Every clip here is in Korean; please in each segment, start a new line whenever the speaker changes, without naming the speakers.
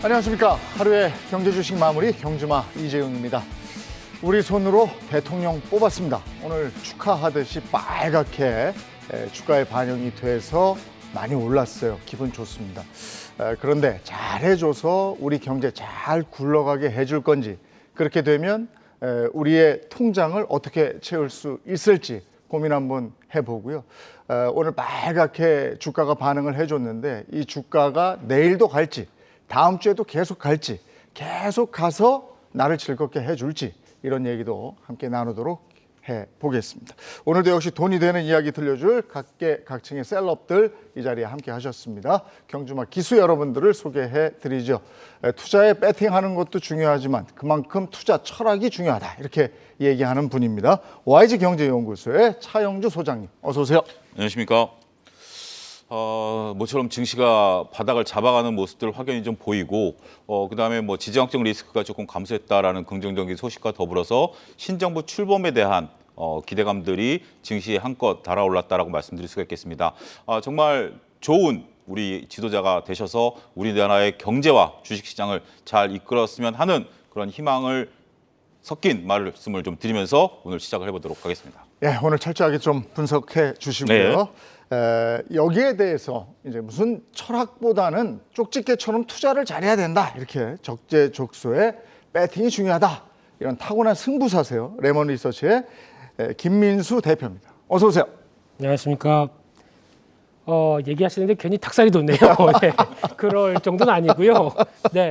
안녕하십니까. 하루의 경제 주식 마무리 경주마 이재용입니다. 우리 손으로 대통령 뽑았습니다. 오늘 축하하듯이 빨갛게 주가에 반영이 돼서 많이 올랐어요. 기분 좋습니다. 그런데 잘해줘서 우리 경제 잘 굴러가게 해줄 건지, 그렇게 되면 우리의 통장을 어떻게 채울 수 있을지 고민 한번 해보고요. 오늘 빨갛게 주가가 반응을 해줬는데 이 주가가 내일도 갈지, 다음 주에도 계속 갈지, 계속 가서 나를 즐겁게 해줄지, 이런 얘기도 함께 나누도록 해보겠습니다. 오늘도 역시 돈이 되는 이야기 들려줄 각계각층의 셀럽들 이 자리에 함께 하셨습니다. 경주마 기수 여러분들을 소개해드리죠. 투자에 배팅하는 것도 중요하지만 그만큼 투자 철학이 중요하다, 이렇게 얘기하는 분입니다. YG경제연구소의 차영주 소장님, 어서 오세요.
안녕하십니까. 모처럼 증시가 바닥을 잡아가는 모습들 확연히 좀 보이고, 그다음에 뭐 지정학적 리스크가 조금 감소했다라는 긍정적인 소식과 더불어서 신정부 출범에 대한 기대감들이 증시에 한껏 달아올랐다라고 말씀드릴 수가 있겠습니다. 정말 좋은 우리 지도자가 되셔서 우리나라의 경제와 주식시장을 잘 이끌었으면 하는 그런 희망을 섞인 말씀을 좀 드리면서 오늘 시작을 해보도록 하겠습니다.
예, 오늘 철저하게 좀 분석해 주시고요. 여기에 대해서 이제 무슨 철학보다는 쪽집게처럼 투자를 잘해야 된다, 이렇게 적재적소에 배팅이 중요하다, 이런 타고난 승부사세요. 레몬 리서치의 김민수 대표입니다. 어서 오세요.
안녕하십니까. 얘기하시는데 괜히 닭살이 돋네요. 네, 그럴 정도는 아니고요. 네,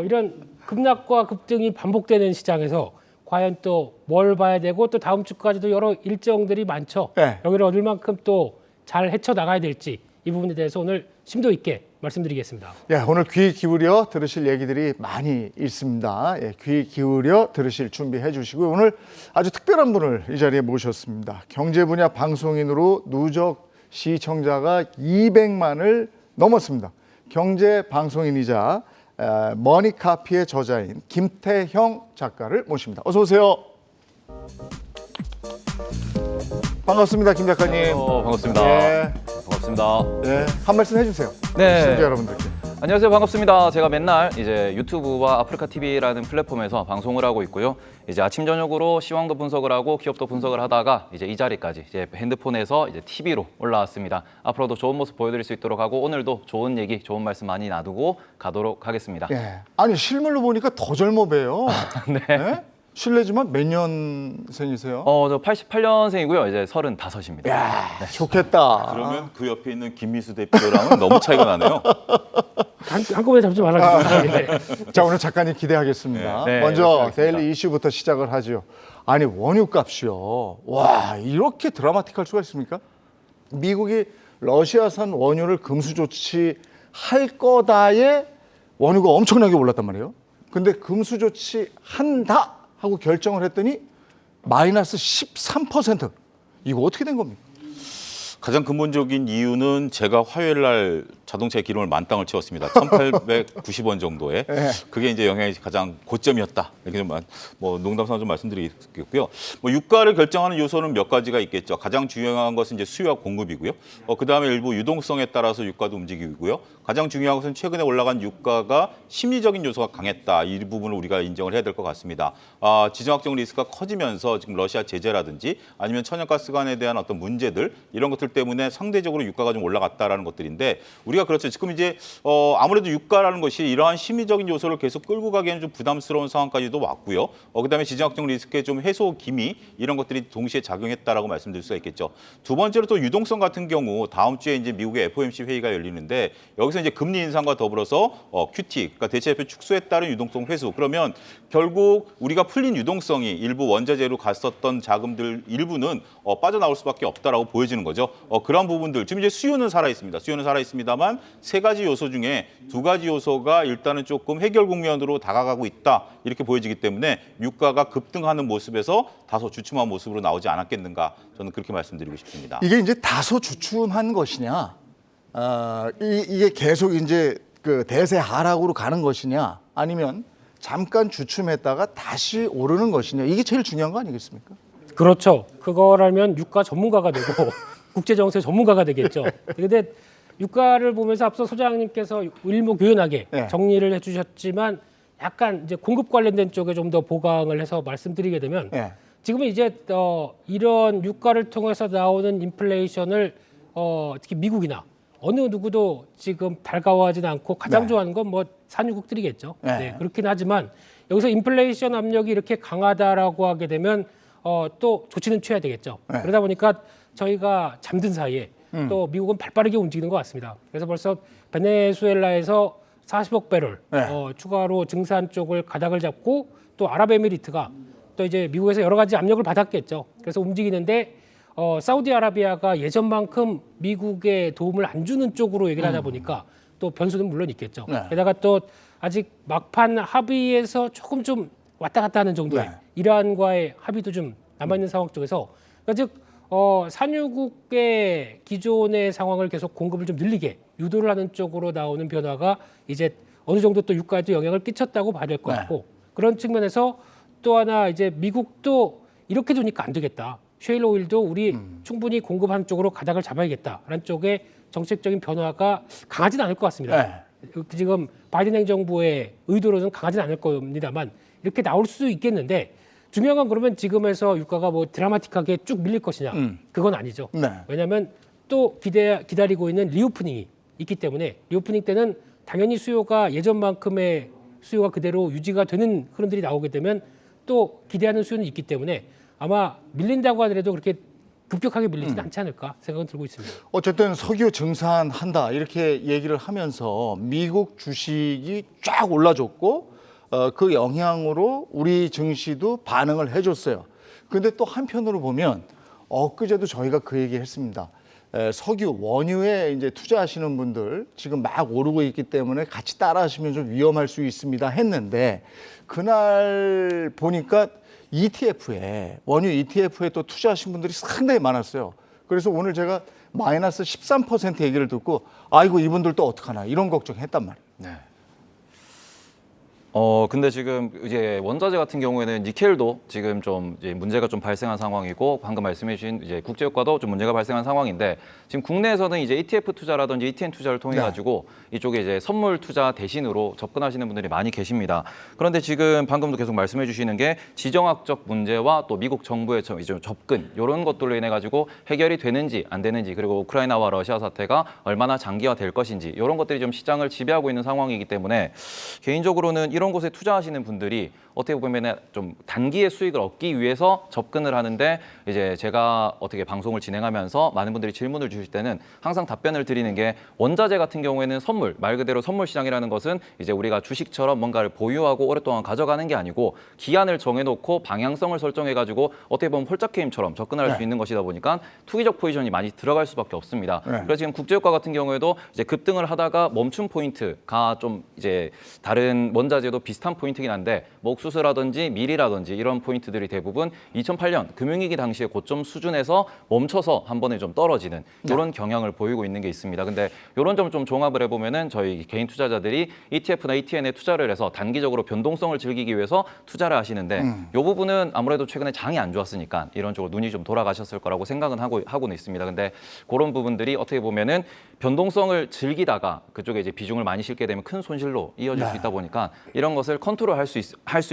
이런 급락과 급등이 반복되는 시장에서 과연 또 뭘 봐야 되고, 또 다음 주까지도 여러 일정들이 많죠.
네.
여기를 얻을 만큼 또 잘 헤쳐나가야 될지, 이 부분에 대해서 오늘 심도 있게 말씀드리겠습니다.
예, 오늘 귀 기울여 들으실 얘기들이 많이 있습니다. 예, 귀 기울여 들으실 준비해 주시고요. 오늘 아주 특별한 분을 이 자리에 모셨습니다. 경제 분야 방송인으로 누적 시청자가 200만을 넘었습니다. 경제 방송인이자 머니카피의 저자인 김태형 작가를 모십니다. 어서 오세요. 반갑습니다, 김 작가님.
반갑습니다.
예,
반갑습니다.
예, 한 말씀 해주세요.
네.
시청자 여러분들께.
안녕하세요. 반갑습니다. 제가 맨날 이제 유튜브와 아프리카 TV라는 플랫폼에서 방송을 하고 있고요. 이제 아침 저녁으로 시황도 분석을 하고 기업도 분석을 하다가 이제 이 자리까지 이제 핸드폰에서 이제 TV로 올라왔습니다. 앞으로도 좋은 모습 보여드릴 수 있도록 하고, 오늘도 좋은 얘기, 좋은 말씀 많이 나누고 가도록 하겠습니다.
예. 아니 실물로 보니까 더 젊어 보여요.
네.
예? 실례지만 몇 년생이세요?
저 88년생이고요. 이제 35입니다.
야, 좋겠다.
그러면 그 옆에 있는 김미수 대표랑은 너무 차이가 나네요.
한꺼번에 잡지 말아주세요. 네.
자, 오늘 작가님 기대하겠습니다.
네,
먼저
열심히 하겠습니다.
데일리 이슈부터 시작을 하죠. 아니, 원유값이요. 와, 이렇게 드라마틱할 수가 있습니까? 미국이 러시아산 원유를 금수 조치할 거다에 원유가 엄청나게 올랐단 말이에요. 근데 금수 조치한다 하고 결정을 했더니 마이너스 13%. 이거 어떻게 된 겁니까?
가장 근본적인 이유는 제가 화요일 날 자동차의 기름을 만땅을 채웠습니다. 1,890원 정도에. 그게 이제 영향이 가장 고점이었다. 이렇게 좀 뭐 농담삼아 좀 말씀드리겠고요. 뭐 유가를 결정하는 요소는 몇 가지가 있겠죠. 가장 중요한 것은 이제 수요와 공급이고요. 그다음에 일부 유동성에 따라서 유가도 움직이고요. 가장 중요한 것은 최근에 올라간 유가가 심리적인 요소가 강했다. 이 부분을 우리가 인정을 해야 될 것 같습니다. 지정학적 리스크가 커지면서 지금 러시아 제재라든지 아니면 천연가스관에 대한 어떤 문제들, 이런 것들 때문에 상대적으로 유가가 좀 올라갔다라는 것들인데, 우리가 그렇죠. 지금 이제 아무래도 유가라는 것이 이러한 심리적인 요소를 계속 끌고 가기에는 좀 부담스러운 상황까지도 왔고요. 그다음에 지정학적 리스크의 좀 해소 기미, 이런 것들이 동시에 작용했다라고 말씀드릴 수가 있겠죠. 두 번째로 또 유동성 같은 경우 다음 주에 이제 미국의 FOMC 회의가 열리는데, 여기서 이제 금리 인상과 더불어서 QT, 그러니까 대체제표 축소에 따른 유동성 회수. 그러면 결국 우리가 풀린 유동성이 일부 원자재로 갔었던 자금들 일부는 빠져나올 수밖에 없다라고 보여지는 거죠. 그런 부분들, 지금 이제 수요는 살아 있습니다. 수요는 살아 있습니다만 세 가지 요소 중에 두 가지 요소가 일단은 조금 해결 국면으로 다가가고 있다, 이렇게 보여지기 때문에 유가가 급등하는 모습에서 다소 주춤한 모습으로 나오지 않았겠는가, 저는 그렇게 말씀드리고 싶습니다.
이게 이제 다소 주춤한 것이냐, 이게 계속 이제 그 대세 하락으로 가는 것이냐, 아니면 잠깐 주춤했다가 다시 오르는 것이냐, 이게 제일 중요한 거 아니겠습니까?
그렇죠. 그거라면 유가 전문가가 되고 국제정세 전문가가 되겠죠. 근데 유가를 보면서 앞서 소장님께서 일목요연하게
네.
정리를 해주셨지만 약간 이제 공급 관련된 쪽에 좀 더 보강을 해서 말씀드리게 되면
예.
지금은 이제 이런 유가를 통해서 나오는 인플레이션을 특히 미국이나 어느 누구도 지금 달가워하지는 않고 가장
네.
좋아하는 건 뭐 산유국들이겠죠.
네.
네, 그렇긴 하지만 여기서 인플레이션 압력이 이렇게 강하다라고 하게 되면 또 조치는 취해야 되겠죠.
네.
그러다 보니까 저희가 잠든 사이에 또 미국은 발빠르게 움직이는 것 같습니다. 그래서 벌써 베네수엘라에서 40억 배럴
네.
추가로 증산 쪽을 가닥을 잡고 또 아랍에미리트가 또 이제 미국에서 여러 가지 압력을 받았겠죠. 그래서 움직이는데 사우디아라비아가 예전만큼 미국에 도움을 안 주는 쪽으로 얘기를 하다 보니까 또 변수는 물론 있겠죠.
네.
게다가 또 아직 막판 합의에서 조금 좀 왔다 갔다 하는 정도의
네.
이란과의 합의도 좀 남아있는 상황 쪽에서 그러니까 즉 산유국의 기존의 상황을 계속 공급을 좀 늘리게 유도를 하는 쪽으로 나오는 변화가 이제 어느 정도 또 유가에도 영향을 끼쳤다고 봐야 될 것
네.
같고 그런 측면에서 또 하나 이제 미국도 이렇게 두니까 안 되겠다. 셰일 오일도 우리 충분히 공급하는 쪽으로 가닥을 잡아야겠다라는 쪽에 정책적인 변화가 강하지는 않을 것 같습니다.
네.
지금 바이든 행정부의 의도로는 강하지는 않을 겁니다만 이렇게 나올 수도 있겠는데 중요한 건 그러면 지금에서 유가가 뭐 드라마틱하게 쭉 밀릴 것이냐 그건 아니죠.
네.
왜냐하면 또 기다리고 있는 리오프닝이 있기 때문에 리오프닝 때는 당연히 수요가 예전만큼의 수요가 그대로 유지가 되는 흐름들이 나오게 되면 또 기대하는 수요는 있기 때문에 아마 밀린다고 하더라도 그렇게 급격하게 밀리지는 않지 않을까 생각은 들고 있습니다.
어쨌든 석유 증산한다 이렇게 얘기를 하면서 미국 주식이 쫙 올라줬고 그 영향으로 우리 증시도 반응을 해줬어요. 근데 또 한편으로 보면 엊그제도 저희가 그 얘기 했습니다. 석유 원유에 이제 투자하시는 분들 지금 막 오르고 있기 때문에 같이 따라 하시면 좀 위험할 수 있습니다 했는데 그날 보니까 ETF에 원유 ETF에 또 투자하신 분들이 상당히 많았어요. 그래서 오늘 제가 마이너스 13% 얘기를 듣고 아이고 이분들 또 어떡하나 이런 걱정했단 말이에요.
네. 근데 지금 이제 원자재 같은 경우에는 니켈도 지금 좀 이제 문제가 좀 발생한 상황이고 방금 말씀해주신 이제 국제유가도 좀 문제가 발생한 상황인데 지금 국내에서는 이제 ETF 투자라든지 ETN 투자를 통해 가지고 이쪽에 이제 선물 투자 대신으로 접근하시는 분들이 많이 계십니다. 그런데 지금 방금도 계속 말씀해주시는 게 지정학적 문제와 또 미국 정부의 이제 접근 이런 것들로 인해 가지고 해결이 되는지 안 되는지 그리고 우크라이나와 러시아 사태가 얼마나 장기화될 것인지 이런 것들이 좀 시장을 지배하고 있는 상황이기 때문에 개인적으로는 이런 곳에 투자하시는 분들이 어떻게 보면 좀 단기의 수익을 얻기 위해서 접근을 하는데 이제 제가 어떻게 방송을 진행하면서 많은 분들이 질문을 주실 때는 항상 답변을 드리는 게 원자재 같은 경우에는 선물, 말 그대로 선물 시장이라는 것은 이제 우리가 주식처럼 뭔가를 보유하고 오랫동안 가져가는 게 아니고 기한을 정해놓고 방향성을 설정해가지고 어떻게 보면 홀짝 게임처럼 접근할 수 있는 것이다 보니까 투기적 포지션이 많이 들어갈 수밖에 없습니다. 그래서 지금 국제유가 같은 경우에도 이제 급등을 하다가 멈춘 포인트가 좀 이제 다른 원자재도 비슷한 포인트긴 한데 뭐 옥수수라든지 밀이라든지 이런 포인트들이 대부분 2008년 금융위기 당시의 고점 수준에서 멈춰서 한 번에 좀 떨어지는 이런 경향을 보이고 있는 게 있습니다. 근데 이런 점 좀 종합을 해보면은 저희 개인 투자자들이 ETF나 ETN에 투자를 해서 단기적으로 변동성을 즐기기 위해서 투자를 하시는데 이 부분은 아무래도 최근에 장이 안 좋았으니까 이런 쪽으로 눈이 좀 돌아가셨을 거라고 생각은 하고는 있습니다. 근데 그런 부분들이 어떻게 보면은 변동성을 즐기다가 그쪽에 이제 비중을 많이 실게 되면 큰 손실로 이어질 수 있다 보니까 이런 것을 컨트롤할 수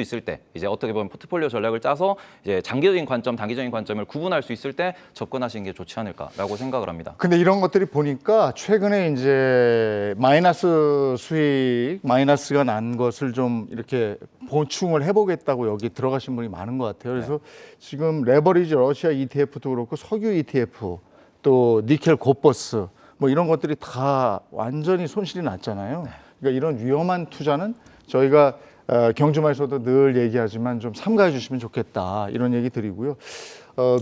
있을 때 이제 어떻게 보면 포트폴리오 전략을 짜서 이제 장기적인 관점, 단기적인 관점을 구분할 수 있을 때 접근하시는 게 좋지 않을까라고 생각을 합니다.
근데 이런 것들이 보니까 최근에 이제 마이너스 수익, 마이너스가 난 것을 좀 이렇게 보충을 해보겠다고 여기 들어가신 분이 많은 것 같아요. 그래서 지금 레버리지 러시아 ETF도 그렇고 석유 ETF 또 니켈 고버스 뭐 이런 것들이 다 완전히 손실이 났잖아요. 그러니까 이런 위험한 투자는 저희가 경주마에서도 늘 얘기하지만 좀 삼가해 주시면 좋겠다 이런 얘기 드리고요.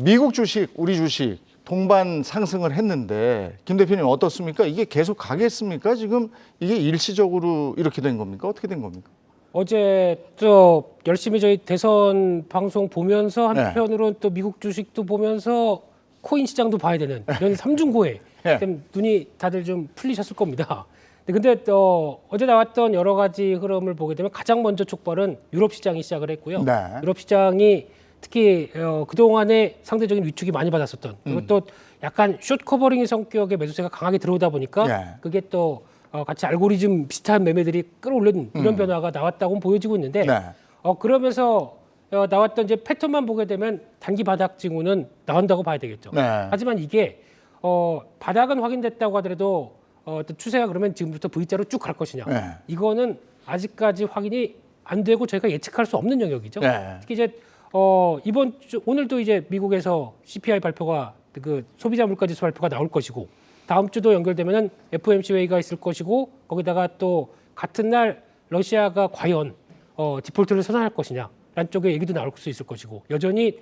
미국 주식, 우리 주식 동반 상승을 했는데 김 대표님 어떻습니까? 이게 계속 가겠습니까? 지금 이게 일시적으로 이렇게 된 겁니까? 어떻게 된 겁니까?
어제 또 열심히 저희 대선 방송 보면서
네.
한편으로는 또 미국 주식도 보면서 코인 시장도 봐야 되는 이런 삼중고에
네.
좀 눈이 다들 좀 풀리셨을 겁니다. 근데 어제 나왔던 여러 가지 흐름을 보게 되면 가장 먼저 촉발은 유럽 시장이 시작을 했고요.
네.
유럽 시장이 특히 그동안에 상대적인 위축이 많이 받았었던 그리고 또 약간 숏 커버링 성격의 매수세가 강하게 들어오다 보니까
네.
그게 또 같이 알고리즘 비슷한 매매들이 끌어올린 이런 변화가 나왔다고 보여지고 있는데
네.
그러면서 나왔던 이제 패턴만 보게 되면 단기 바닥 징후는 나온다고 봐야 되겠죠.
네.
하지만 이게 바닥은 확인됐다고 하더라도 어떤 추세가 그러면 지금부터 V자로 쭉 갈 것이냐.
네.
이거는 아직까지 확인이 안 되고 저희가 예측할 수 없는 영역이죠.
네.
특히 이제 오늘도 이제 미국에서 CPI 발표가 그 소비자 물가지수 발표가 나올 것이고 다음 주도 연결되면은 FOMC 회의가 있을 것이고 거기다가 또 같은 날 러시아가 과연 디폴트를 선언할 것이냐 라는 쪽에 얘기도 나올 수 있을 것이고 여전히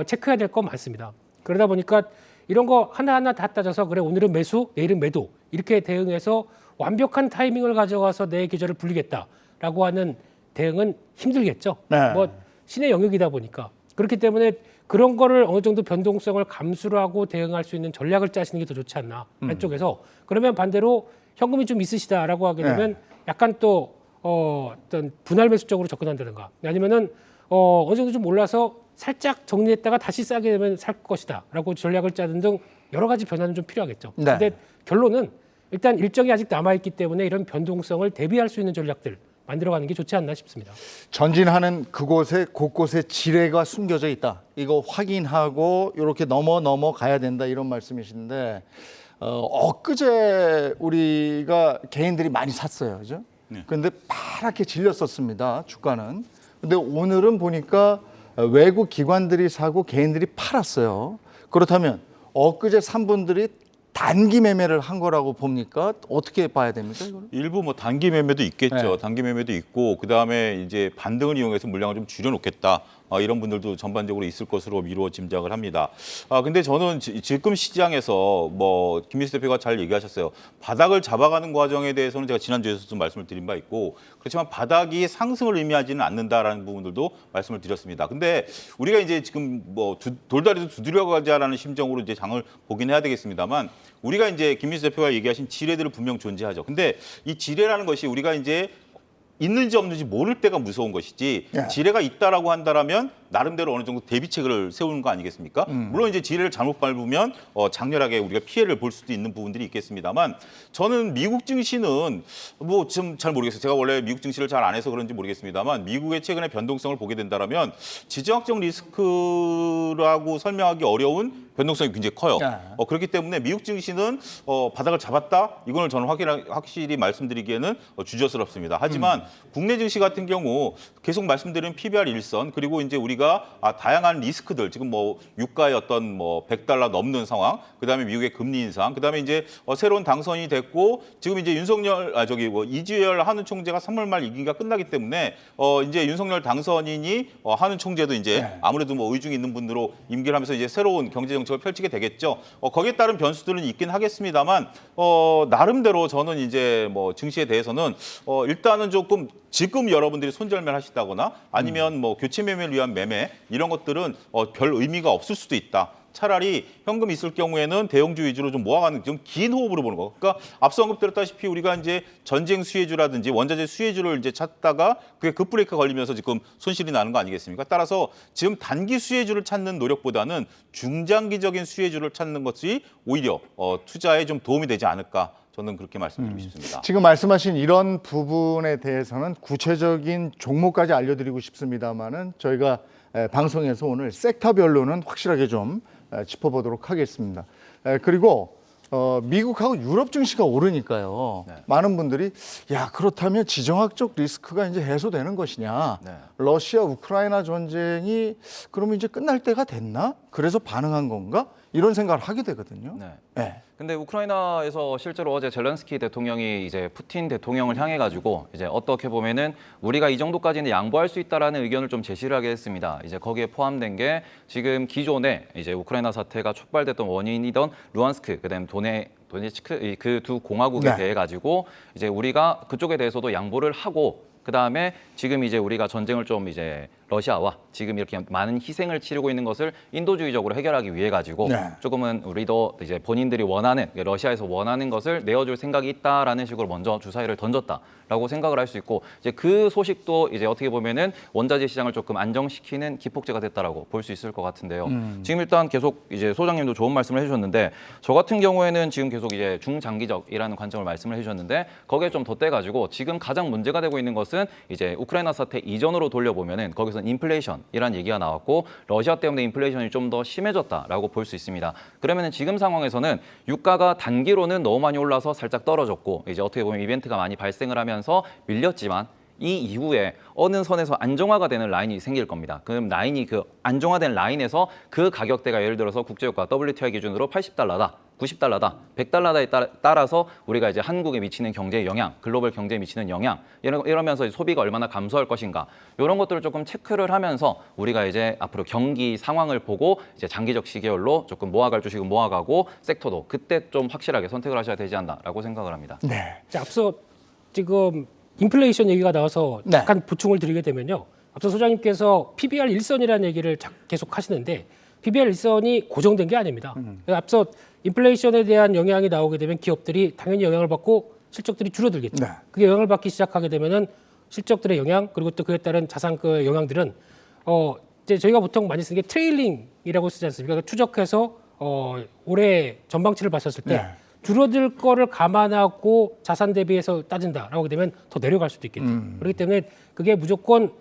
체크해야 될 건 많습니다. 그러다 보니까 이런 거 하나하나 다 따져서 그래 오늘은 매수 내일은 매도 이렇게 대응해서 완벽한 타이밍을 가져가서 내 계절을 불리겠다라고 하는 대응은 힘들겠죠.
네.
뭐 신의 영역이다 보니까 그렇기 때문에 그런 거를 어느 정도 변동성을 감수를 하고 대응할 수 있는 전략을 짜시는 게 더 좋지 않나 한쪽에서 그러면 반대로 현금이 좀 있으시다라고 하게 되면 약간 또 어떤 분할 매수 쪽으로 접근한다든가 아니면은 어느 정도 좀 올라서 살짝 정리했다가 다시 싸게 되면 살 것이다라고 전략을 짜는 등 여러 가지 변화는 좀 필요하겠죠.
네.
근데 결론은 일단 일정이 아직 남아 있기 때문에 이런 변동성을 대비할 수 있는 전략들 만들어가는 게 좋지 않나 싶습니다.
전진하는 그곳에 곳곳에 지뢰가 숨겨져 있다. 이거 확인하고 이렇게 넘어가야 된다 이런 말씀이신데 엊그제 우리가 개인들이 많이 샀어요, 그죠? 그런데 파랗게 질렸었습니다, 주가는. 근데 오늘은 보니까 외국 기관들이 사고 개인들이 팔았어요. 그렇다면 엊그제 산 분들이 단기 매매를 한 거라고 봅니까? 어떻게 봐야 됩니까? 이거는?
일부 뭐 단기 매매도 있겠죠.
네.
단기 매매도 있고 그다음에 이제 반등을 이용해서 물량을 좀 줄여놓겠다. 이런 분들도 전반적으로 있을 것으로 미루어 짐작을 합니다. 근데 저는 지금 시장에서 뭐 김민수 대표가 잘 얘기하셨어요. 바닥을 잡아가는 과정에 대해서는 제가 지난주에서도 말씀을 드린 바 있고 그렇지만 바닥이 상승을 의미하지는 않는다라는 부분들도 말씀을 드렸습니다. 근데 우리가 이제 지금 뭐 돌다리도 두드려가자라는 심정으로 이제 장을 보긴 해야 되겠습니다만 우리가 이제 김민수 대표가 얘기하신 지뢰들은 분명 존재하죠. 근데 이 지뢰라는 것이 우리가 이제 있는지 없는지 모를 때가 무서운 것이지
예.
지뢰가 있다라고 한다라면 나름대로 어느 정도 대비책을 세우는 거 아니겠습니까? 물론 이제 지뢰를 잘못 밟으면 장렬하게 우리가 피해를 볼 수도 있는 부분들이 있겠습니다만 저는 미국 증시는 뭐 좀 잘 모르겠어요. 제가 원래 미국 증시를 잘 안 해서 그런지 모르겠습니다만 미국의 최근의 변동성을 보게 된다라면 지정학적 리스크라고 설명하기 어려운 변동성이 굉장히 커요.
네.
그렇기 때문에 미국 증시는 바닥을 잡았다? 이걸 저는 확실히 말씀드리기에는 주저스럽습니다. 하지만 국내 증시 같은 경우 계속 말씀드린 PBR 일선 그리고 이제 우리가 다양한 리스크들 지금 뭐 유가의 어떤 뭐 $100 넘는 상황, 그다음에 미국의 금리 인상, 그다음에 이제 새로운 당선이 됐고 지금 이제 윤석열 이주열 한은 총재가 3월 말 임기가 끝나기 때문에 이제 윤석열 당선인이 한은 총재도 이제 아무래도 뭐 의중이 있는 분으로 임기를 하면서 이제 새로운 경제 정책을 펼치게 되겠죠. 거기에 따른 변수들은 있긴 하겠습니다만 나름대로 저는 이제 뭐 증시에 대해서는 일단은 조금 지금 여러분들이 손절매하시다거나 아니면 뭐 교체 매매를 위한 매매 이런 것들은 별 의미가 없을 수도 있다. 차라리 현금 있을 경우에는 대형주 위주로 좀 모아가는 좀 긴 호흡으로 보는 거. 그러니까 앞서 언급드렸다시피 우리가 이제 전쟁 수혜주라든지 원자재 수혜주를 이제 찾다가 그게 급브레이크가 걸리면서 지금 손실이 나는 거 아니겠습니까? 따라서 지금 단기 수혜주를 찾는 노력보다는 중장기적인 수혜주를 찾는 것이 오히려 투자에 좀 도움이 되지 않을까. 저는 그렇게 말씀드리고 싶습니다.
지금 말씀하신 이런 부분에 대해서는 구체적인 종목까지 알려드리고 싶습니다만은 저희가 방송에서 오늘 섹터별로는 확실하게 좀 짚어보도록 하겠습니다. 그리고 미국하고 유럽 증시가 오르니까요.
네.
많은 분들이 야 그렇다면 지정학적 리스크가 이제 해소되는 것이냐.
네.
러시아 우크라이나 전쟁이 그러면 이제 끝날 때가 됐나? 그래서 반응한 건가? 이런 생각을 하게 되거든요.
네.
네.
근데 우크라이나에서 실제로 어제 젤렌스키 대통령이 이제 푸틴 대통령을 향해 가지고 이제 어떻게 보면은 우리가 이 정도까지는 양보할 수 있다라는 의견을 좀 제시를 하게 했습니다. 이제 거기에 포함된 게 지금 기존에 이제 우크라이나 사태가 촉발됐던 원인이던 루안스크, 그다음 도네츠크 그 두 공화국에
네.
대해 가지고 이제 우리가 그쪽에 대해서도 양보를 하고 그다음에 지금 이제 우리가 전쟁을 좀 이제 러시아와 지금 이렇게 많은 희생을 치르고 있는 것을 인도주의적으로 해결하기 위해 가지고
네.
조금은 우리도 이제 본인들이 원하는 러시아에서 원하는 것을 내어줄 생각이 있다라는 식으로 먼저 주사위를 던졌다라고 생각을 할 수 있고 이제 그 소식도 이제 어떻게 보면은 원자재 시장을 조금 안정시키는 기폭제가 됐다라고 볼 수 있을 것 같은데요. 지금 일단 계속 이제 소장님도 좋은 말씀을 해주셨는데 저 같은 경우에는 지금 계속 이제 중장기적이라는 관점을 말씀을 해주셨는데 거기에 좀 덧대가지고 지금 가장 문제가 되고 있는 것은 이제 우크라이나 사태 이전으로 돌려보면은 거기서는 인플레이션이라는 얘기가 나왔고 러시아 때문에 인플레이션이 좀 더 심해졌다라고 볼 수 있습니다. 그러면은 지금 상황에서는 유가가 단기로는 너무 많이 올라서 살짝 떨어졌고 이제 어떻게 보면 이벤트가 많이 발생을 하면서 밀렸지만 이 이후에 어느 선에서 안정화가 되는 라인이 생길 겁니다. 그럼 라인이 그 안정화된 라인에서 그 가격대가 예를 들어서 국제유가 WTI 기준으로 80달러다. 90달러다, 100달러다에 따라서 우리가 이제 한국에 미치는 경제의 영향, 글로벌 경제에 미치는 영향 이러면서 소비가 얼마나 감소할 것인가 이런 것들을 조금 체크를 하면서 우리가 이제 앞으로 경기 상황을 보고 이제 장기적 시계열로 조금 모아갈 주식은 모아가고 섹터도 그때 좀 확실하게 선택을 하셔야 되지 않나라고 생각을 합니다.
네.
자, 앞서 지금 인플레이션 얘기가 나와서
네.
잠깐 보충을 드리게 되면요. 앞서 소장님께서 PBR 일선이라는 얘기를 계속 하시는데 PBR 일선이 고정된 게 아닙니다. 앞서 인플레이션에 대한 영향이 나오게 되면 기업들이 당연히 영향을 받고 실적들이 줄어들겠죠.
네.
그게 영향을 받기 시작하게 되면은 실적들의 영향 그리고 또 그에 따른 자산가의 영향들은 이제 저희가 보통 많이 쓰는 게 트레일링이라고 쓰지 않습니까? 그러니까 추적해서 올해 전망치를 봤었을 때
네.
줄어들 거를 감안하고 자산 대비해서 따진다라고 하게 되면 더 내려갈 수도 있겠죠. 그렇기 때문에 그게 무조건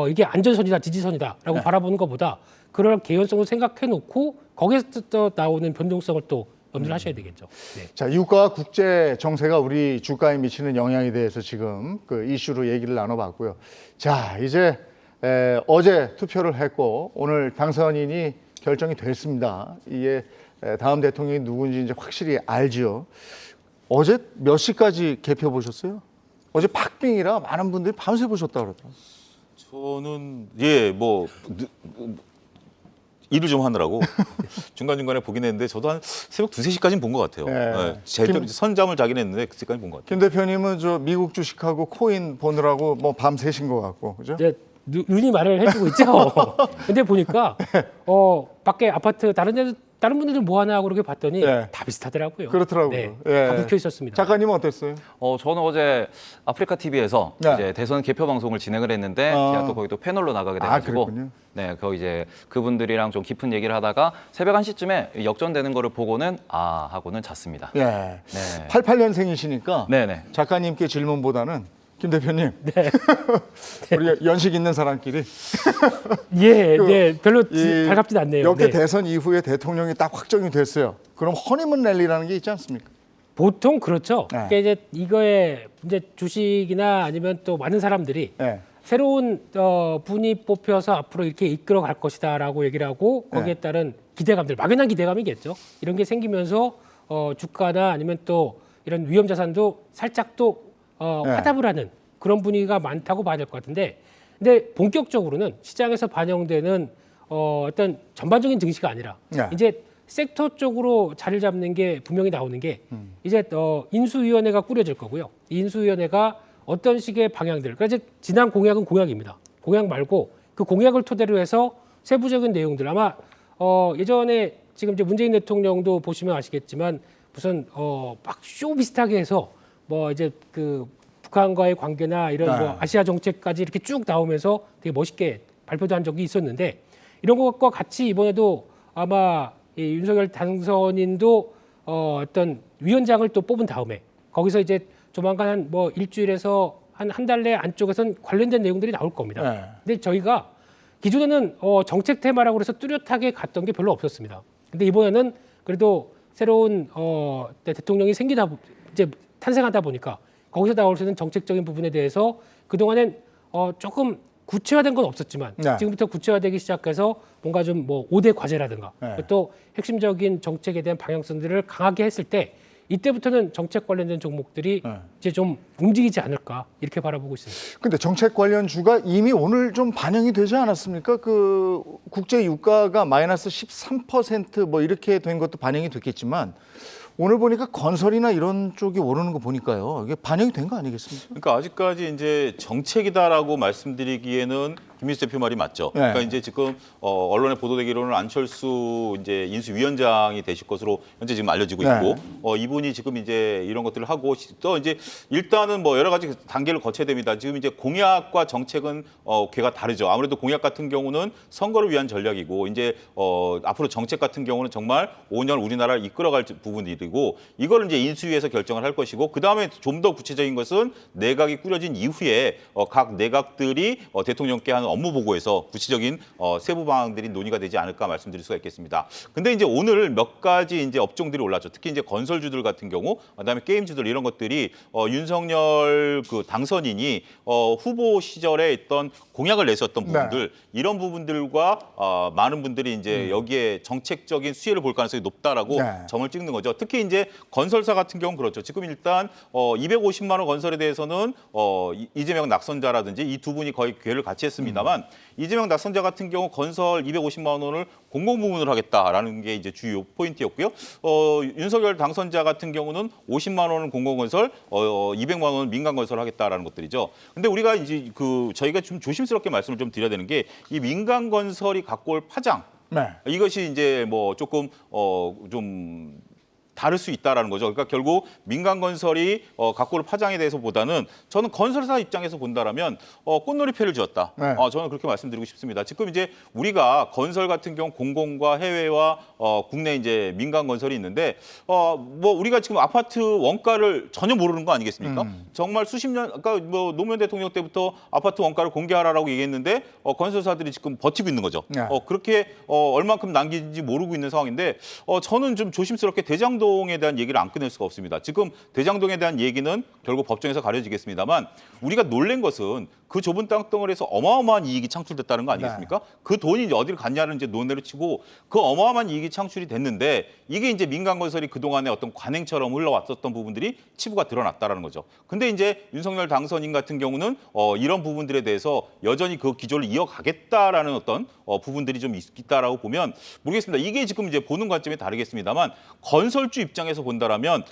이게 안전선이다, 지지선이다라고 바라보는 것보다 그런 개연성을 생각해 놓고 거기서 나오는 변동성을 또 염두를 하셔야 되겠죠. 네.
자, 유가 국제 정세가 우리 주가에 미치는 영향에 대해서 지금 그 이슈로 얘기를 나눠봤고요. 자, 이제 어제 투표를 했고 오늘 당선인이 결정이 됐습니다. 이게 다음 대통령이 누군지 이제 확실히 알죠. 어제 몇 시까지 개표 보셨어요? 어제 팍빙이라 많은 분들이 밤새 보셨다 그러더라고요.
저는 일을 좀 하느라고 중간중간에 보긴 했는데 저도 한 새벽 2~3시까지는 본 것 같아요.
네.
제대로 선잠을 자긴 했는데 그때까지 본 것 같아요.
김 대표님은 저 미국 주식하고 코인 보느라고 뭐 밤 새신 것 같고, 그죠?
이제 눈이 말을 해주고 있죠. 근데 보니까 밖에 아파트 다른 분들도 뭐 하나 하고 그렇게 봤더니
네.
다 비슷하더라고요.
그렇더라고요.
네,
예.
다 불켜 있었습니다.
작가님은 어땠어요?
저는 어제 아프리카 TV에서
네.
이제 대선 개표 방송을 진행을 했는데 제가 또 거기 또 패널로 나가게
아,
돼가지고
그랬군요.
네, 거기 이제 그분들이랑 좀 깊은 얘기를 하다가 새벽 1시쯤에 역전되는 거를 보고는 하고는 잤습니다.
예.
네.
88년생이시니까
네네.
작가님께 질문보다는 김 대표님, 우리 연식 있는 사람끼리
예,
그,
네, 별로
이
달갑진 않네요.
역대
네.
대선 이후에 대통령이 딱 확정이 됐어요. 그럼 허니문 랠리라는 게 있지 않습니까?
보통 그렇죠.
네.
그러니까 이제 이거에 이제 주식이나 아니면 또 많은 사람들이
예.
새로운 분이 뽑혀서 앞으로 이렇게 이끌어 갈 것이다라고 얘기를 하고 거기에
네.
따른 기대감들, 막연한 기대감이겠죠. 이런 게 생기면서 주가나 아니면 또 이런 위험 자산도 살짝 또
네.
화답을 하는 그런 분위기가 많다고 봐야 될 것 같은데, 근데 본격적으로는 시장에서 반영되는 어떤 전반적인 증시가 아니라
네.
이제 섹터 쪽으로 자리를 잡는 게 분명히 나오는 게 이제 인수위원회가 꾸려질 거고요. 이 인수위원회가 어떤 식의 방향들, 그러니까 이제 지난 공약은 공약입니다. 공약 말고 그 공약을 토대로 해서 세부적인 내용들 아마 예전에 지금 이제 문재인 대통령도 보시면 아시겠지만 무슨 막 쇼 비슷하게 해서 뭐 이제 그 북한과의 관계나 이런 뭐 아시아 정책까지 이렇게 쭉 나오면서 되게 멋있게 발표도 한 적이 있었는데 이런 것과 같이 이번에도 아마 이 윤석열 당선인도 어떤 위원장을 또 뽑은 다음에 거기서 이제 조만간 한 뭐 일주일에서 한 달 내 안쪽에선 관련된 내용들이 나올 겁니다.
네.
근데 저희가 기존에는 정책 테마라고 해서 뚜렷하게 갔던 게 별로 없었습니다. 근데 이번에는 그래도 새로운 대통령이 이제 탄생하다 보니까 거기서 나올 수 있는 정책적인 부분에 대해서 그동안엔 조금 구체화된 건 없었지만
네.
지금부터 구체화되기 시작해서 뭔가 좀 뭐 5대 과제라든가
네.
또 핵심적인 정책에 대한 방향성들을 강하게 했을 때 이때부터는 정책 관련된 종목들이
네.
이제 좀 움직이지 않을까 이렇게 바라보고 있습니다.
근데 정책 관련 주가 이미 오늘 좀 반영이 되지 않았습니까? 그 국제 유가가 마이너스 13% 뭐 이렇게 된 것도 반영이 됐겠지만 오늘 보니까 건설이나 이런 쪽이 오르는 거 보니까요. 이게 반영이 된 거 아니겠습니까?
그러니까 아직까지 이제 정책이다라고 말씀드리기에는 김민수 대표 말이 맞죠.
네.
그러니까 이제 지금 언론에 보도되기로는 안철수 이제 인수위원장이 되실 것으로 현재 지금 알려지고 있고
네.
이분이 지금 이제 이런 것들을 하고 또 이제 일단은 뭐 여러 가지 단계를 거쳐야 됩니다. 지금 이제 공약과 정책은 걔가 다르죠. 아무래도 공약 같은 경우는 선거를 위한 전략이고 이제 앞으로 정책 같은 경우는 정말 5년 우리나라를 이끌어갈 부분들이고 이걸 이제 인수위에서 결정을 할 것이고 그 다음에 좀 더 구체적인 것은 내각이 꾸려진 이후에 각 내각들이 대통령께 하는 업무 보고에서 구체적인 세부 방안들이 논의가 되지 않을까 말씀드릴 수가 있겠습니다. 근데 이제 오늘 몇 가지 이제 업종들이 올랐죠. 특히 이제 건설주들 같은 경우, 그다음에 게임주들 이런 것들이 윤석열 그 당선인이 후보 시절에 있던 공약을 냈었던 부분들 이런 부분들과 많은 분들이 이제 여기에 정책적인 수혜를 볼 가능성이 높다라고 점을 찍는 거죠. 특히 이제 건설사 같은 경우는 그렇죠. 지금 일단 250만 원 건설에 대해서는 이재명 낙선자라든지 이 두 분이 거의 괴를 같이 했습니다만 이재명 낙선자 같은 경우 건설 250만 원을 공공부문을 하겠다라는 게 이제 주요 포인트였고요. 윤석열 당선자 같은 경우는 50만 원은 공공건설, 200만 원은 민간건설 하겠다라는 것들이죠. 근데 우리가 이제 저희가 좀 조심스럽게 말씀을 좀 드려야 되는 게 이 민간건설이 갖고 올 파장 이것이 이제 뭐 조금 좀 다를 수 있다라는 거죠. 그러니까 결국 민간 건설이 갖고 올 파장에 대해서보다는 저는 건설사 입장에서 본다라면 꽃놀이패를 지었다. 저는 그렇게 말씀드리고 싶습니다. 지금 이제 우리가 건설 같은 경우 공공과 해외와 국내 이제 민간 건설이 있는데 뭐 우리가 지금 아파트 원가를 전혀 모르는 거 아니겠습니까? 정말 수십 년 아까 뭐 노무현 대통령 때부터 아파트 원가를 공개하라라고 얘기했는데 건설사들이 지금 버티고 있는 거죠. 그렇게 얼만큼 남긴지 모르고 있는 상황인데 저는 좀 조심스럽게 대장동에 대한 얘기를 안 꺼낼 수가 없습니다. 지금 대장동에 대한 얘기는 결국 법정에서 가려지겠습니다만 우리가 놀란 것은 그 좁은 땅덩어리에서 어마어마한 이익이 창출됐다는 거 아니겠습니까? 그 돈이 이제 어디를 갔냐는 이제 논외로 치고 그 어마어마한 이익이 창출이 됐는데 이게 이제 민간 건설이 그동안에 어떤 관행처럼 흘러왔었던 부분들이 치부가 드러났다라는 거죠. 근데 이제 윤석열 당선인 같은 경우는 이런 부분들에 대해서 여전히 그 기조를 이어가겠다라는 어떤 부분들이 좀 있다라고 보면 모르겠습니다. 이게 지금 이제 보는 관점이 다르겠습니다만 건설주 입장에서 본다라면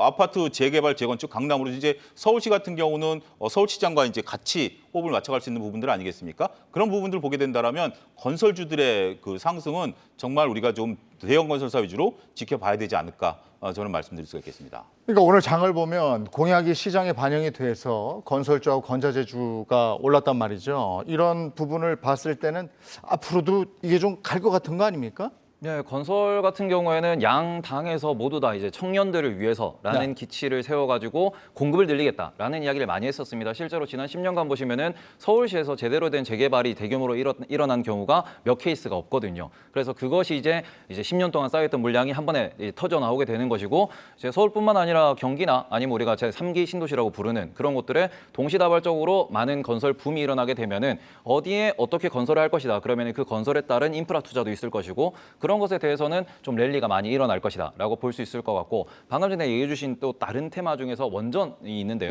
아파트 재개발 재건축 강남으로 이제 서울시 같은 경우는 서울시장과 이제 같이 호흡을 맞춰갈 수 있는 부분들 아니겠습니까? 그런 부분들을 보게 된다라면 건설주들의 그 상승은 정말 우리가 좀 대형 건설사 위주로 지켜봐야 되지 않을까 저는 말씀드릴 수가 있겠습니다.
그러니까 오늘 장을 보면 공약이 시장에 반영이 돼서 건설주하고 건자재주가 올랐단 말이죠. 이런 부분을 봤을 때는 앞으로도 이게 좀 갈 것 같은 거 아닙니까?
네, 건설 같은 경우에는 양 당에서 모두 다 이제 청년들을 위해서라는 기치를 세워가지고 공급을 늘리겠다라는 이야기를 많이 했었습니다. 실제로 지난 10년간 보시면은 서울시에서 제대로 된 재개발이 대규모로 일어난 경우가 몇 케이스가 없거든요. 그래서 그것이 이제 10년 동안 쌓였던 물량이 한 번에 터져 나오게 되는 것이고 이제 서울뿐만 아니라 경기나 아니면 우리가 제3기 신도시라고 부르는 그런 곳들에 동시다발적으로 많은 건설 붐이 일어나게 되면은 어디에 어떻게 건설을 할 것이다. 그러면은 그 건설에 따른 인프라 투자도 있을 것이고 그런 것에 대해서는 좀 랠리가 많이 일어날 것이다라고 볼 수 있을 것 같고 방금 전에 얘기해 주신 또 다른 테마 중에서 원전이 있는데요.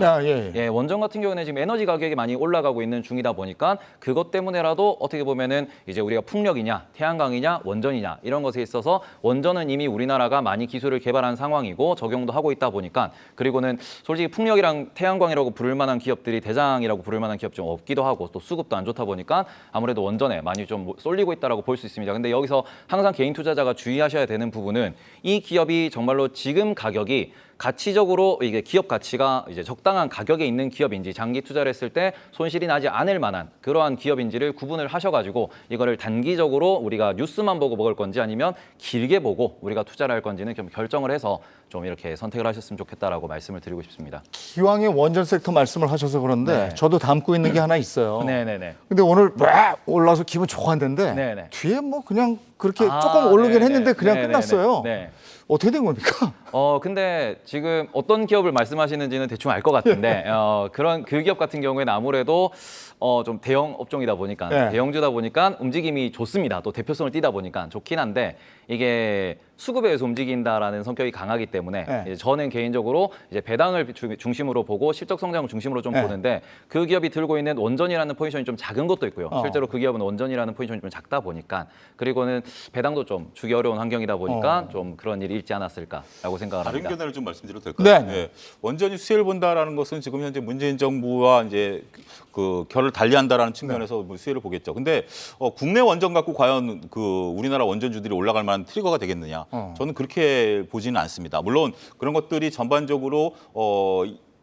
예, 원전 같은 경우는 지금 에너지 가격이 많이 올라가고 있는 중이다 보니까 그것 때문에라도 어떻게 보면은 이제 우리가 풍력이냐, 태양광이냐, 원전이냐 이런 것에 있어서 원전은 이미 우리나라가 많이 기술을 개발한 상황이고 적용도 하고 있다 보니까 그리고는 솔직히 풍력이랑 태양광이라고 부를 만한 기업들이 대장이라고 부를 만한 기업 좀 없기도 하고 또 수급도 안 좋다 보니까 아무래도 원전에 많이 좀 쏠리고 있다라고 볼 수 있습니다. 근데 여기서 항상 개인 투자자가 주의하셔야 되는 부분은 이 기업이 정말로 지금 가격이 가치적으로 이게 기업 가치가 이제 적당한 가격에 있는 기업인지 장기 투자를 했을 때 손실이 나지 않을 만한 그러한 기업인지를 구분을 하셔가지고 이거를 단기적으로 우리가 뉴스만 보고 먹을 건지 아니면 길게 보고 우리가 투자를 할 건지는 좀 결정을 해서 좀 이렇게 선택을 하셨으면 좋겠다라고 말씀을 드리고 싶습니다.
기왕에 원전 섹터 말씀을 하셔서 그런데 저도 담고 있는 게 하나 있어요.
네네네.
근데 오늘 막 올라서 기분 좋았는데 뒤에 뭐 그냥 그렇게 조금 오르긴 했는데 그냥 끝났어요.
네.
어떻게 된 겁니까?
근데 지금 어떤 기업을 말씀하시는지는 대충 알 것 같은데 그런 그 기업 같은 경우에는 아무래도 좀 대형 업종이다 보니까 대형주다 보니까 움직임이 좋습니다. 또 대표성을 띠다 보니까 좋긴 한데 이게 수급에 의해서 움직인다라는 성격이 강하기 때문에
네.
이제 저는 개인적으로 이제 배당을 중심으로 보고 실적 성장을 중심으로 좀
네.
보는데 그 기업이 들고 있는 원전이라는 포지션이 좀 작은 것도 있고요.
어.
실제로 그 기업은 원전이라는 포지션이 좀 작다 보니까 그리고는 배당도 좀 주기 어려운 환경이다 보니까 좀 그런 일이 있지 않았을까라고 생각을
다른
합니다.
견해를 좀 말씀드려도 될까요?
네.
예. 원전이 수혜를 본다라는 것은 지금 현재 문재인 정부와 이제 그 결을 달리한다라는 측면에서 뭐 수혜를 보겠죠. 근데 국내 원전 갖고 과연 그 우리나라 원전주들이 올라갈 만한 트리거가 되겠느냐? 저는 그렇게 보지는 않습니다. 물론 그런 것들이 전반적으로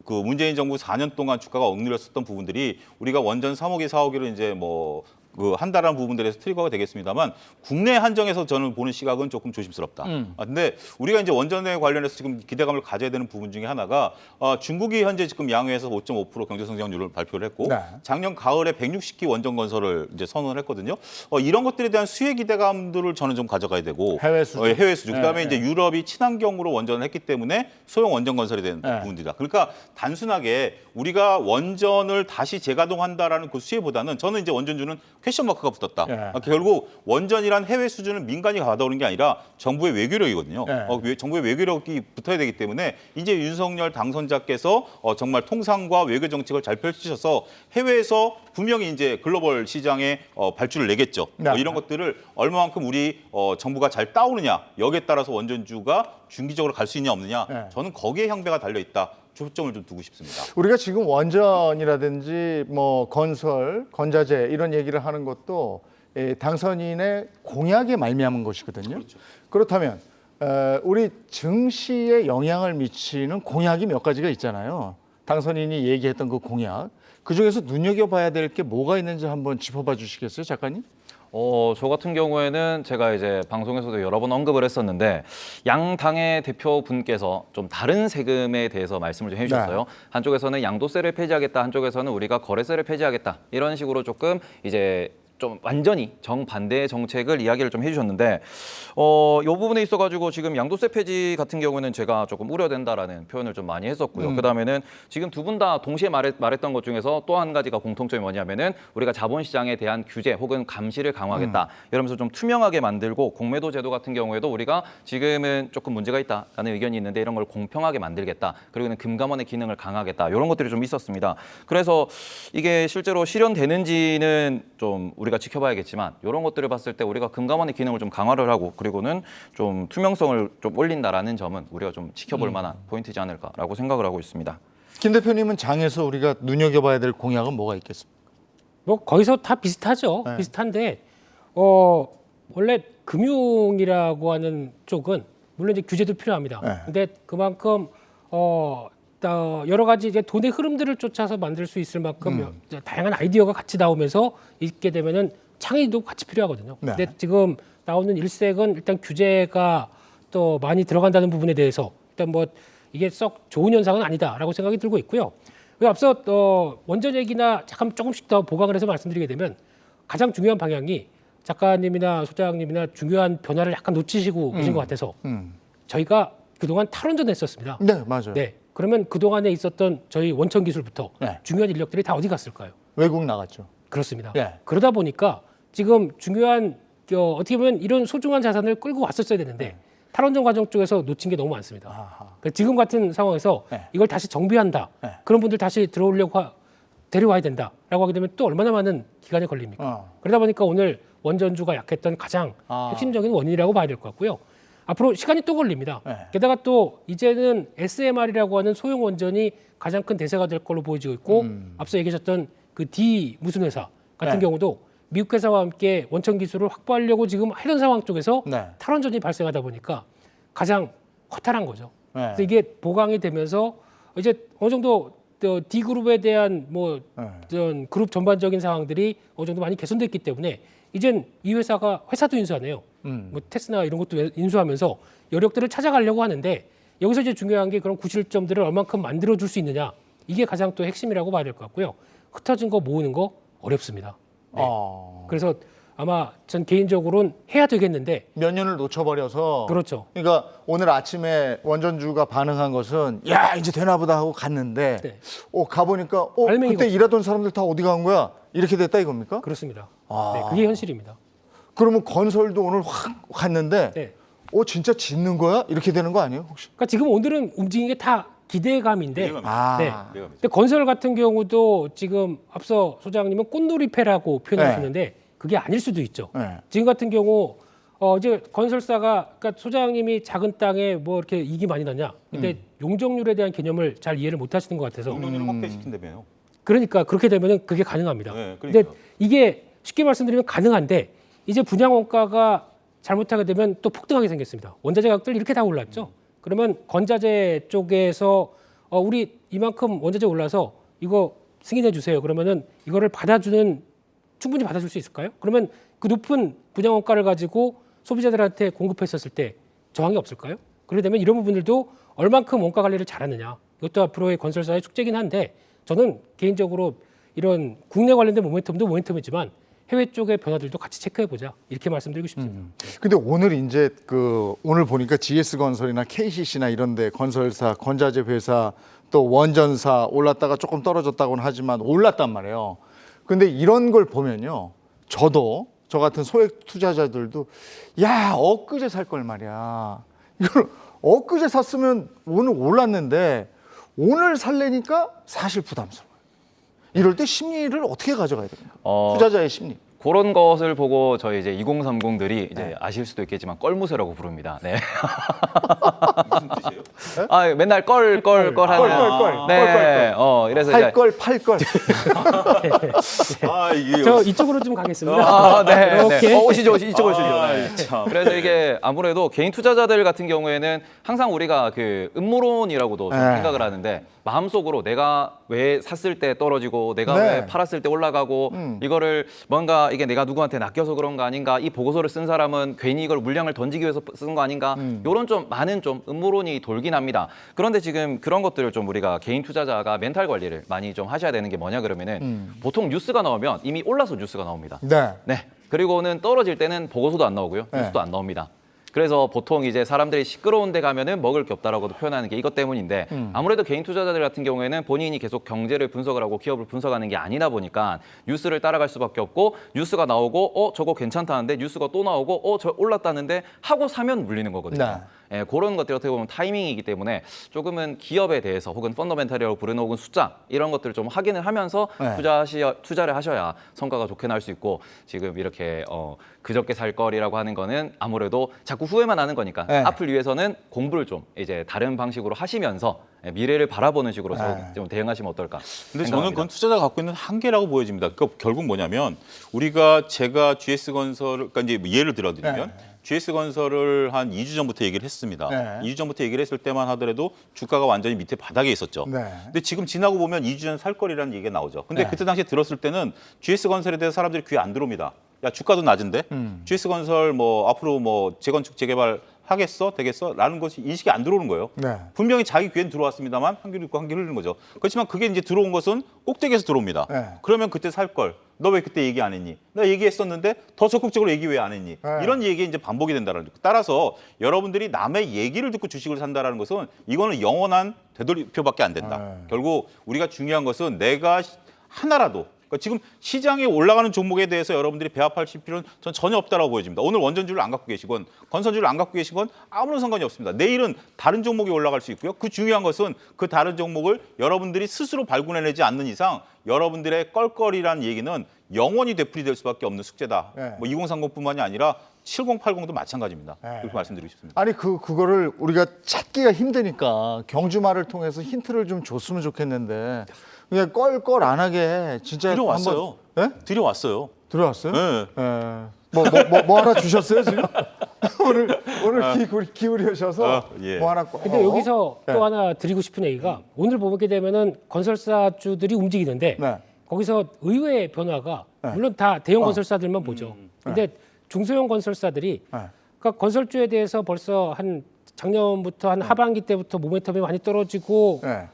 그 문재인 정부 4년 동안 주가가 억눌렸었던 부분들이 우리가 원전 3호기, 4호기로 이제 뭐 그 한다라는 부분들에서 트리거가 되겠습니다만 국내 한정에서 저는 보는 시각은 조금 조심스럽다. 근데 우리가 이제 원전에 관련해서 지금 기대감을 가져야 되는 부분 중에 하나가 중국이 현재 지금 양회에서 5.5% 경제 성장률을 발표를 했고
네.
작년 가을에 160기 원전 건설을 이제 선언을 했거든요. 이런 것들에 대한 수혜 기대감들을 저는 좀 가져가야 되고
해외 수준.
해외 수준. 그다음에
네,
이제 유럽이 친환경으로 원전을 했기 때문에 소형 원전 건설이 되는
네.
부분들이다. 그러니까 단순하게 우리가 원전을 다시 재가동한다라는 그 수혜보다는 저는 이제 원전주는 퀘션 마크가 붙었다.
네.
결국 원전이란 해외 수준을 민간이 가져오는 게 아니라 정부의 외교력이거든요.
네.
정부의 외교력이 붙어야 되기 때문에 이제 윤석열 당선자께서 정말 통상과 외교 정책을 잘 펼치셔서 해외에서 분명히 이제 글로벌 시장에 발주를 내겠죠.
네.
이런 것들을 얼마만큼 우리 정부가 잘 따오느냐 여기에 따라서 원전주가 중기적으로 갈 수 있냐 없느냐
네.
저는 거기에 향배가 달려 있다. 초점을 좀 두고 싶습니다.
우리가 지금 원전이라든지 뭐 건설, 건자재 이런 얘기를 하는 것도 당선인의 공약에 말미암은 것이거든요.
그렇죠.
그렇다면 우리 증시에 영향을 미치는 공약이 몇 가지가 있잖아요. 당선인이 얘기했던 그 공약. 그중에서 눈여겨봐야 될 게 뭐가 있는지 한번 짚어봐 주시겠어요, 작가님?
저 같은 경우에는 제가 이제 방송에서도 여러 번 언급을 했었는데 양 당의 대표분께서 좀 다른 세금에 대해서 말씀을 좀 해주셨어요.
네.
한쪽에서는 양도세를 폐지하겠다, 한쪽에서는 우리가 거래세를 폐지하겠다 이런 식으로 조금 이제 좀 완전히 정반대의 정책을 이야기를 좀 해주셨는데 이 부분에 있어가지고 지금 양도세 폐지 같은 경우는 제가 조금 우려된다라는 표현을 좀 많이 했었고요. 그다음에는 지금 두 분 다 동시에 말했던 것 중에서 또 한 가지가 공통점이 뭐냐면은 우리가 자본시장에 대한 규제 혹은 감시를 강화하겠다 이러면서 좀 투명하게 만들고 공매도 제도 같은 경우에도 우리가 지금은 조금 문제가 있다라는 의견이 있는데 이런 걸 공평하게 만들겠다. 그리고는 금감원의 기능을 강화하겠다. 이런 것들이 좀 있었습니다. 그래서 이게 실제로 실현되는지는 좀 우리가 지켜봐야겠지만 이런 것들을 봤을 때 우리가 금감원의 기능을 좀 강화를 하고 그리고는 좀 투명성을 좀 올린다라는 점은 우리가 좀 지켜볼 만한 포인트지 않을까라고 생각을 하고 있습니다.
김 대표님은 장에서 우리가 눈여겨봐야 될 공약은 뭐가 있겠습니까?
뭐 거기서 다 비슷하죠.
네.
비슷한데 원래 금융이라고 하는 쪽은 물론 이제 규제도 필요합니다.
네.
근데 그만큼 여러 가지 이제 돈의 흐름들을 쫓아서 만들 수 있을 만큼 다양한 아이디어가 같이 나오면서 있게 되면은 창의도 같이 필요하거든요.
네.
근데 지금 나오는 일색은 일단 규제가 또 많이 들어간다는 부분에 대해서 일단 뭐 이게 썩 좋은 현상은 아니다라고 생각이 들고 있고요. 그리고 앞서 원전 얘기나 잠깐 조금씩 더 보강을 해서 말씀드리게 되면 가장 중요한 방향이 작가님이나 소장님이나 중요한 변화를 약간 놓치시고 계신 것 같아서 저희가 그동안 탈원전했었습니다.
네, 맞아요.
네. 그러면 그동안에 있었던 저희 원천 기술부터
네.
중요한 인력들이 다 어디 갔을까요?
외국 나갔죠.
그렇습니다.
네.
그러다 보니까 지금 중요한 어떻게 보면 이런 소중한 자산을 끌고 왔었어야 되는데 탈원전 과정 쪽에서 놓친 게 너무 많습니다.
아하.
그러니까 지금 같은 상황에서
네.
이걸 다시 정비한다.
네.
그런 분들 다시 들어오려고 데려와야 된다라고 하게 되면 또 얼마나 많은 기간이 걸립니까? 그러다 보니까 오늘 원전주가 약했던 가장 핵심적인 원인이라고 봐야 될 것 같고요. 앞으로 시간이 또 걸립니다.
네.
게다가 또 이제는 SMR이라고 하는 소형 원전이 가장 큰 대세가 될 걸로 보여지고 있고 앞서 얘기하셨던 그 D 무슨 회사 같은
네.
경우도 미국 회사와 함께 원천 기술을 확보하려고 지금 하던 상황 쪽에서
네.
탈원전이 발생하다 보니까 가장 허탈한 거죠.
네.
그래서 이게 보강이 되면서 이제 어느 정도 D 그룹에 대한 뭐
네.
그룹 전반적인 상황들이 어느 정도 많이 개선됐기 때문에 이젠 이 회사가 회사도 인수하네요. 뭐 테스나 이런 것도 인수하면서 여력들을 찾아가려고 하는데 여기서 이제 중요한 게 그런 구실점들을 얼만큼 만들어 줄 수 있느냐 이게 가장 또 핵심이라고 봐야 될 것 같고요. 흩어진 거 모으는 거 어렵습니다. 네. 그래서 아마 전 개인적으로는 해야 되겠는데
몇 년을 놓쳐버려서
그렇죠.
그러니까 오늘 아침에 원전주가 반응한 것은 야 이제 되나 보다 하고 갔는데
네.
가보니까
알맹이가
그때
없어요.
일하던 사람들 다 어디 간 거야? 이렇게 됐다 이겁니까?
그렇습니다. 네, 그게 현실입니다.
그러면 건설도 오늘 확 갔는데
네.
진짜 짓는 거야? 이렇게 되는 거 아니에요, 혹시?
그러니까 지금 오늘은 움직인 게 다 기대감인데
기대감이죠.
네.
기대감이죠.
근데 건설 같은 경우도 지금 앞서 소장님은 꽃놀이패라고 표현하시는데 그게 아닐 수도 있죠.
네.
지금 같은 경우 이제 건설사가 그러니까 소장님이 작은 땅에 뭐 이렇게 이익이 많이 나냐. 근데 용적률에 대한 개념을 잘 이해를 못 하시는 것 같아서
용적률을 확대시킨다며요.
그러니까 그렇게 되면은 그게 가능합니다.
네,
근데
그러니까요.
이게 쉽게 말씀드리면 가능한데 이제 분양 원가가 잘못하게 되면 또 폭등하게 생겼습니다. 원자재 가격들 이렇게 다 올랐죠. 그러면 건자재 쪽에서 우리 이만큼 원자재 올라서 이거 승인해 주세요. 그러면은 이거를 충분히 받아줄 수 있을까요? 그러면 그 높은 분양 원가를 가지고 소비자들한테 공급했었을 때 저항이 없을까요? 그러게 되면 이런 부분들도 얼만큼 원가 관리를 잘하느냐. 이것도 앞으로의 건설사의 숙제긴 한데 저는 개인적으로 이런 국내 관련된 모멘텀도 모멘텀이지만 해외 쪽의 변화들도 같이 체크해 보자 이렇게 말씀드리고 싶습니다.
근데 오늘 이제 오늘 보니까 GS건설이나 KCC나 이런데 건설사, 건자재 회사 또 원전사 올랐다가 조금 떨어졌다고는 하지만 올랐단 말이에요. 근데 이런 걸 보면요, 저 같은 소액 투자자들도 야 엊그제 살 걸 말이야. 이걸 엊그제 샀으면 오늘 올랐는데 오늘 살래니까 사실 부담스러워요. 이럴 때 심리를 어떻게 가져가야 됩니까? 투자자의 심리.
그런 것을 보고 저희 이제 2030들이 이제 아실 수도 있겠지만 껄무새라고 부릅니다. 네.
무슨 뜻이에요?
아, 맨날 껄 하는.
껄.
네. 그래서 이제
팔걸 팔걸.
이게
저 이쪽으로 좀 가겠습니다.
네.
이렇게.
오시죠. 이쪽으로 오시죠. 네.
참.
그래서 이게 아무래도 개인 투자자들 같은 경우에는 항상 우리가 그 음모론이라고도 좀
네.
생각을 하는데 마음속으로 내가 왜 샀을 때 떨어지고 내가
네.
왜 팔았을 때 올라가고 이거를 뭔가 이게 내가 누구한테 낚여서 그런 거 아닌가, 이 보고서를 쓴 사람은 괜히 이걸 물량을 던지기 위해서 쓴 거 아닌가, 이런 좀 많은 좀 음모론이 돌긴 합니다. 그런데 지금 그런 것들을 좀 우리가 개인 투자자가 멘탈 관리를 많이 좀 하셔야 되는 게 뭐냐 그러면은 보통 뉴스가 나오면 이미 올라서 뉴스가 나옵니다.
네.
네. 그리고는 떨어질 때는 보고서도 안 나오고요.
네.
뉴스도 안 나옵니다. 그래서 보통 이제 사람들이 시끄러운 데 가면은 먹을 게 없다라고도 표현하는 게 이것 때문인데 아무래도 개인 투자자들 같은 경우에는 본인이 계속 경제를 분석을 하고 기업을 분석하는 게 아니다 보니까 뉴스를 따라갈 수밖에 없고 뉴스가 나오고 저거 괜찮다는데 뉴스가 또 나오고 저 올랐다는데 하고 사면 물리는 거거든요.
네.
예, 그런 것들이 어떻게 보면 타이밍이기 때문에 조금은 기업에 대해서 혹은 펀더멘탈이라고 부르는 혹은 숫자 이런 것들을 좀 확인을 하면서
네.
투자를 하셔야 성과가 좋게 나올 수 있고 지금 이렇게 그저께 살 거리라고 하는 거는 아무래도 자꾸 후회만 하는 거니까
네.
앞을 위해서는 공부를 좀 이제 다른 방식으로 하시면서 미래를 바라보는 식으로
네.
좀 대응하시면 어떨까?
근데 저는
생각합니다.
그건 투자자가 갖고 있는 한계라고 보여집니다. 그러니까 결국 뭐냐면 제가 GS건설을 그러니까 이제 예를 들어드리면 GS건설을 한 2주 전부터 얘기를 했습니다.
네.
2주 전부터 얘기를 했을 때만 하더라도 주가가 완전히 밑에 바닥에 있었죠.
네.
근데 지금 지나고 보면 2주 전 살 거리라는 얘기가 나오죠. 근데
네.
그때 당시에 들었을 때는 GS건설에 대해서 사람들이 귀에 안 들어옵니다. 야, 주가도 낮은데 GS건설 앞으로 재건축 재개발 하겠어? 되겠어? 라는 것이 인식이 안 들어오는 거예요.
네.
분명히 자기 귀엔 들어왔습니다만 한 귀로 있고 한 귀로 흐르는 거죠. 그렇지만 그게 이제 들어온 것은 꼭대기에서 들어옵니다.
네.
그러면 그때 살 걸. 너 왜 그때 얘기 안 했니? 나 얘기했었는데 더 적극적으로 얘기 왜 안 했니?
네.
이런 얘기 이제 반복이 된다는 거죠. 따라서 여러분들이 남의 얘기를 듣고 주식을 산다라는 것은 이거는 영원한 되돌이표밖에 안 된다.
네.
결국 우리가 중요한 것은 내가 하나라도 그러니까 지금 시장에 올라가는 종목에 대해서 여러분들이 배합하실 필요는 전 전혀 없다고 보여집니다. 오늘 원전주를 안 갖고 계시건 건설주를 안 갖고 계시건 아무런 상관이 없습니다. 내일은 다른 종목이 올라갈 수 있고요. 그 중요한 것은 그 다른 종목을 여러분들이 스스로 발굴해내지 않는 이상 여러분들의 껄껄이라는 얘기는 영원히 되풀이될 수밖에 없는 숙제다.
네.
2030뿐만이 아니라 7080도 마찬가지입니다.
네.
그렇게 말씀드리고 싶습니다.
아니 그거를 우리가 찾기가 힘드니까 경주말을 통해서 힌트를 좀 줬으면 좋겠는데 그냥 껄껄 안 하게 진짜
들여왔어요.
한번, 네?
들여왔어요.
들어왔어요?
네.
뭐 하나 주셨어요 지금? 오늘 기울이셔서
예.
뭐 하나 꼭.
근데 여기서
네.
또 하나 드리고 싶은 얘기가 오늘 보게 되면은 건설사주들이 움직이는데
네.
거기서 의외의 변화가
네.
물론 다 대형 건설사들만 보죠. 근데 중소형 건설사들이
네.
그러니까 건설주에 대해서 벌써 한 작년부터 한 하반기 때부터 모멘텀이 많이 떨어지고
네.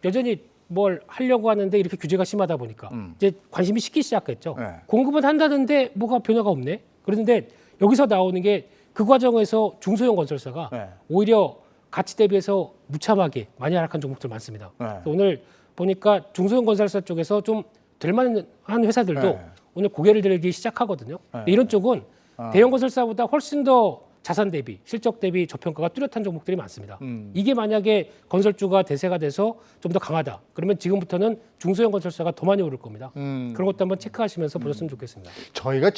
여전히 뭘 하려고 하는데 이렇게 규제가 심하다 보니까 이제 관심이 식기 시작했죠.
네.
공급은 한다는데 뭐가 변화가 없네. 그런데 여기서 나오는 게 그 과정에서 중소형 건설사가
네.
오히려 가치 대비해서 무참하게 많이 하락한 종목들 많습니다.
네.
그래서 오늘 보니까 중소형 건설사 쪽에서 좀 될 만한 회사들도
네.
오늘 고개를 들기 시작하거든요.
네.
이런 쪽은 대형 건설사보다 훨씬 더 자산 대비, 실적 대비 저평가가 뚜렷한 종목들이 많습니다. 이게 만약에 건설주가 대세가 돼서 좀 더 강하다. 그러면 지금부터는 중소형 건설사가 더 많이 오를 겁니다. 그런 것도 한번 체크하시면서 보셨으면 좋겠습니다.
저희가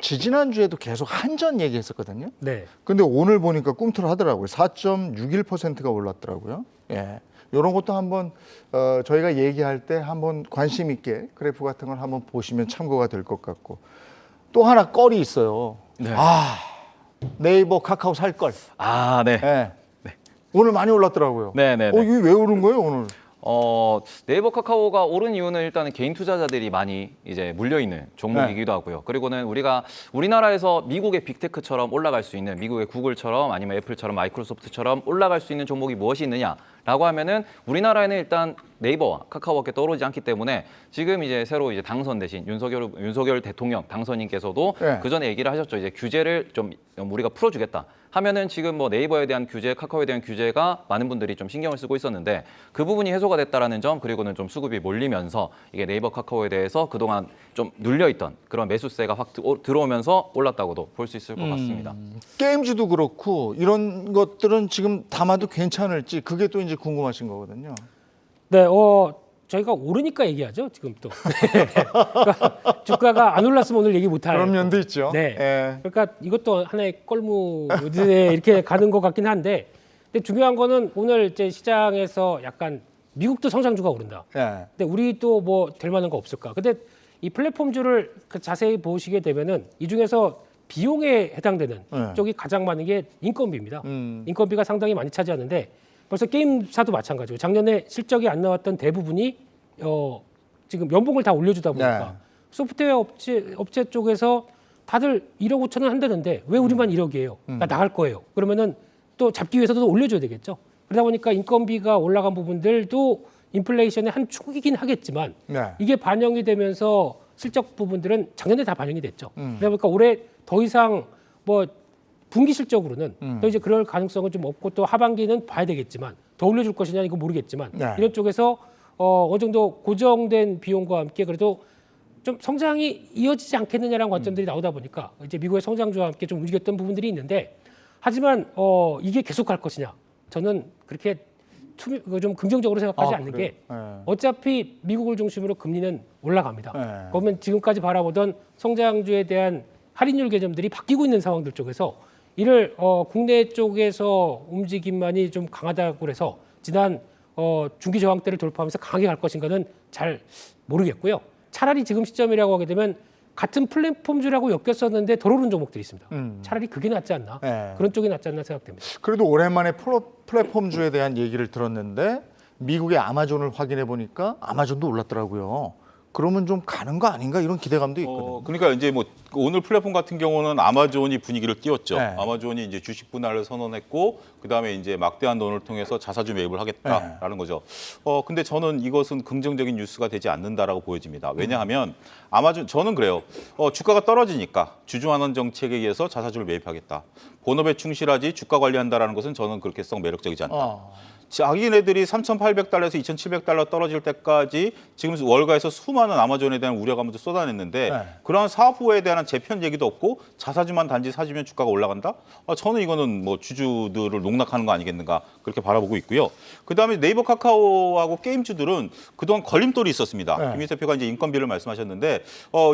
지지난주에도 계속 한전 얘기했었거든요.
네.
근데 오늘 보니까 꿈틀 하더라고요. 4.61%가 올랐더라고요. 예. 이런 것도 한번 저희가 얘기할 때 한번 관심 있게 그래프 같은 걸 한번 보시면 참고가 될 것 같고 또 하나 껄이 있어요.
네.
아 네이버 카카오 살 걸.
아, 네.
예. 오늘 많이 올랐더라고요.
네, 네, 네.
이게 왜 오른 거예요 오늘?
네이버 카카오가 오른 이유는 일단은 개인 투자자들이 많이 이제 물려 있는 종목이기도 하고요. 그리고는 우리나라에서 미국의 빅테크처럼 올라갈 수 있는 미국의 구글처럼 아니면 애플처럼 마이크로소프트처럼 올라갈 수 있는 종목이 무엇이 있느냐라고 하면은 우리나라에는 일단 네이버와 카카오밖에 떠오르지 않기 때문에 지금 이제 새로 이제 당선되신 윤석열 대통령 당선인께서도
네.
그 전에 얘기를 하셨죠. 이제 규제를 좀 우리가 풀어주겠다. 하면은 지금 뭐 네이버에 대한 규제, 카카오에 대한 규제가 많은 분들이 좀 신경을 쓰고 있었는데 그 부분이 해소가 됐다라는 점 그리고는 좀 수급이 몰리면서 이게 네이버, 카카오에 대해서 그동안 좀 눌려있던 그런 매수세가 확 들어오면서 올랐다고도 볼 수 있을 것 같습니다.
게임주도 그렇고 이런 것들은 지금 담아도 괜찮을지 그게 또 이제 궁금하신 거거든요.
네, 저희가 오르니까 얘기하죠 지금 또. 그러니까 주가가 안 올랐으면 오늘 얘기 못할.
그런 면도 있죠.
네.
예.
그러니까 이것도 하나의 껄무에 이렇게 가는 것 같긴 한데, 근데 중요한 거는 오늘 이제 시장에서 약간 미국도 성장주가 오른다.
예.
근데 우리도 뭐 될 만한 거 없을까? 근데 이 플랫폼주를 자세히 보시게 되면은 이 중에서 비용에 해당되는
네.
쪽이 가장 많은 게 인건비입니다. 인건비가 상당히 많이 차지하는데 벌써 게임사도 마찬가지고 작년에 실적이 안 나왔던 대부분이 지금 연봉을 다 올려주다 보니까
네.
소프트웨어 업체 쪽에서 다들 1억 5천원 한다는데 왜 우리만 1억이에요? 그러니까 나갈 거예요. 그러면은 또 잡기 위해서도 올려줘야 되겠죠. 그러다 보니까 인건비가 올라간 부분들도 인플레이션의 한 축이긴 하겠지만
네.
이게 반영이 되면서 실적 부분들은 작년에 다 반영이 됐죠. 그러다 보니까 올해 더 이상 뭐 분기 실적으로는 또 이제 그럴 가능성은 좀 없고 또 하반기는 봐야 되겠지만 더 올려줄 것이냐 이건 모르겠지만
네.
이런 쪽에서 어느 정도 고정된 비용과 함께 그래도 좀 성장이 이어지지 않겠느냐라는 관점들이 나오다 보니까 이제 미국의 성장주와 함께 좀 움직였던 부분들이 있는데 하지만 이게 계속 갈 것이냐 저는 그렇게 좀 긍정적으로 생각하지 않는
그래요?
게
네.
어차피 미국을 중심으로 금리는 올라갑니다.
네.
그러면 지금까지 바라보던 성장주에 대한 할인율 개념들이 바뀌고 있는 상황들 쪽에서 이를 국내 쪽에서 움직임만이 좀 강하다고 해서 지난 중기 저항 때를 돌파하면서 강하게 갈 것인가는 잘 모르겠고요. 차라리 지금 시점이라고 하게 되면 같은 플랫폼주라고 엮였었는데 덜 오른 종목들이 있습니다. 차라리 그게 낫지 않나
네.
그런 쪽이 낫지 않나 생각됩니다.
그래도 오랜만에 플랫폼주에 대한 얘기를 들었는데 미국의 아마존을 확인해 보니까 아마존도 올랐더라고요. 그러면 좀 가는 거 아닌가 이런 기대감도 있거든요.
그러니까 이제 뭐 오늘 플랫폼 같은 경우는 아마존이 분위기를 띄웠죠.
네.
아마존이 이제 주식 분할을 선언했고 그다음에 이제 막대한 돈을 통해서 자사주 매입을 하겠다라는 거죠. 근데 저는 이것은 긍정적인 뉴스가 되지 않는다라고 보여집니다. 왜냐하면 아마존 저는 그래요. 주가가 떨어지니까 주주환원 정책에 의해서 자사주를 매입하겠다. 본업에 충실하지 주가 관리한다라는 것은 저는 그렇게 썩 매력적이지 않다. 자기네들이 3,800달러에서 2,700달러 떨어질 때까지 지금 월가에서 수많은 아마존에 대한 우려감을 쏟아냈는데
네.
그러한 사업 후에 대한 재편 얘기도 없고 자사주만 단지 사주면 주가가 올라간다? 저는 이거는 뭐 주주들을 농락하는 거 아니겠는가 그렇게 바라보고 있고요. 그다음에 네이버 카카오하고 게임주들은 그동안 걸림돌이 있었습니다.
네.
김민수 대표가 이제 인건비를 말씀하셨는데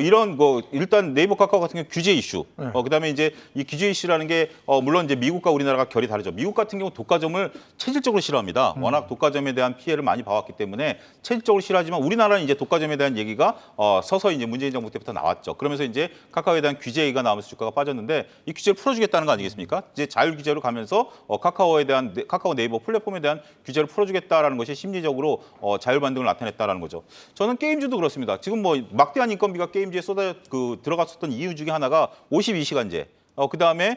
이런 뭐 일단 네이버 카카오 같은 경우 규제 이슈, 그다음에 이제 이 규제 이슈라는 게 물론 이제 미국과 우리나라가 결이 다르죠. 미국 같은 경우 독과점을 체질적으로 싫어합니다. 워낙 독과점에 대한 피해를 많이 봐왔기 때문에 체질적으로 싫어하지만 우리나라는 이제 독과점에 대한 얘기가 서서히 이제 문재인 정부 때부터 나왔죠. 그러면서 이제 카카오에 대한 규제가 나오면서 주가가 빠졌는데 이 규제를 풀어주겠다는 거 아니겠습니까? 이제 자율 규제로 가면서 카카오에 대한 카카오 네이버 플랫폼에 대한 규제를 풀어주겠다라는 것이 심리적으로 자율 반등을 나타냈다라는 거죠. 저는 게임주도 그렇습니다. 지금 뭐 막대한 인건비가 게임주에 들어갔었던 이유 중에 하나가 52시간제. 그다음에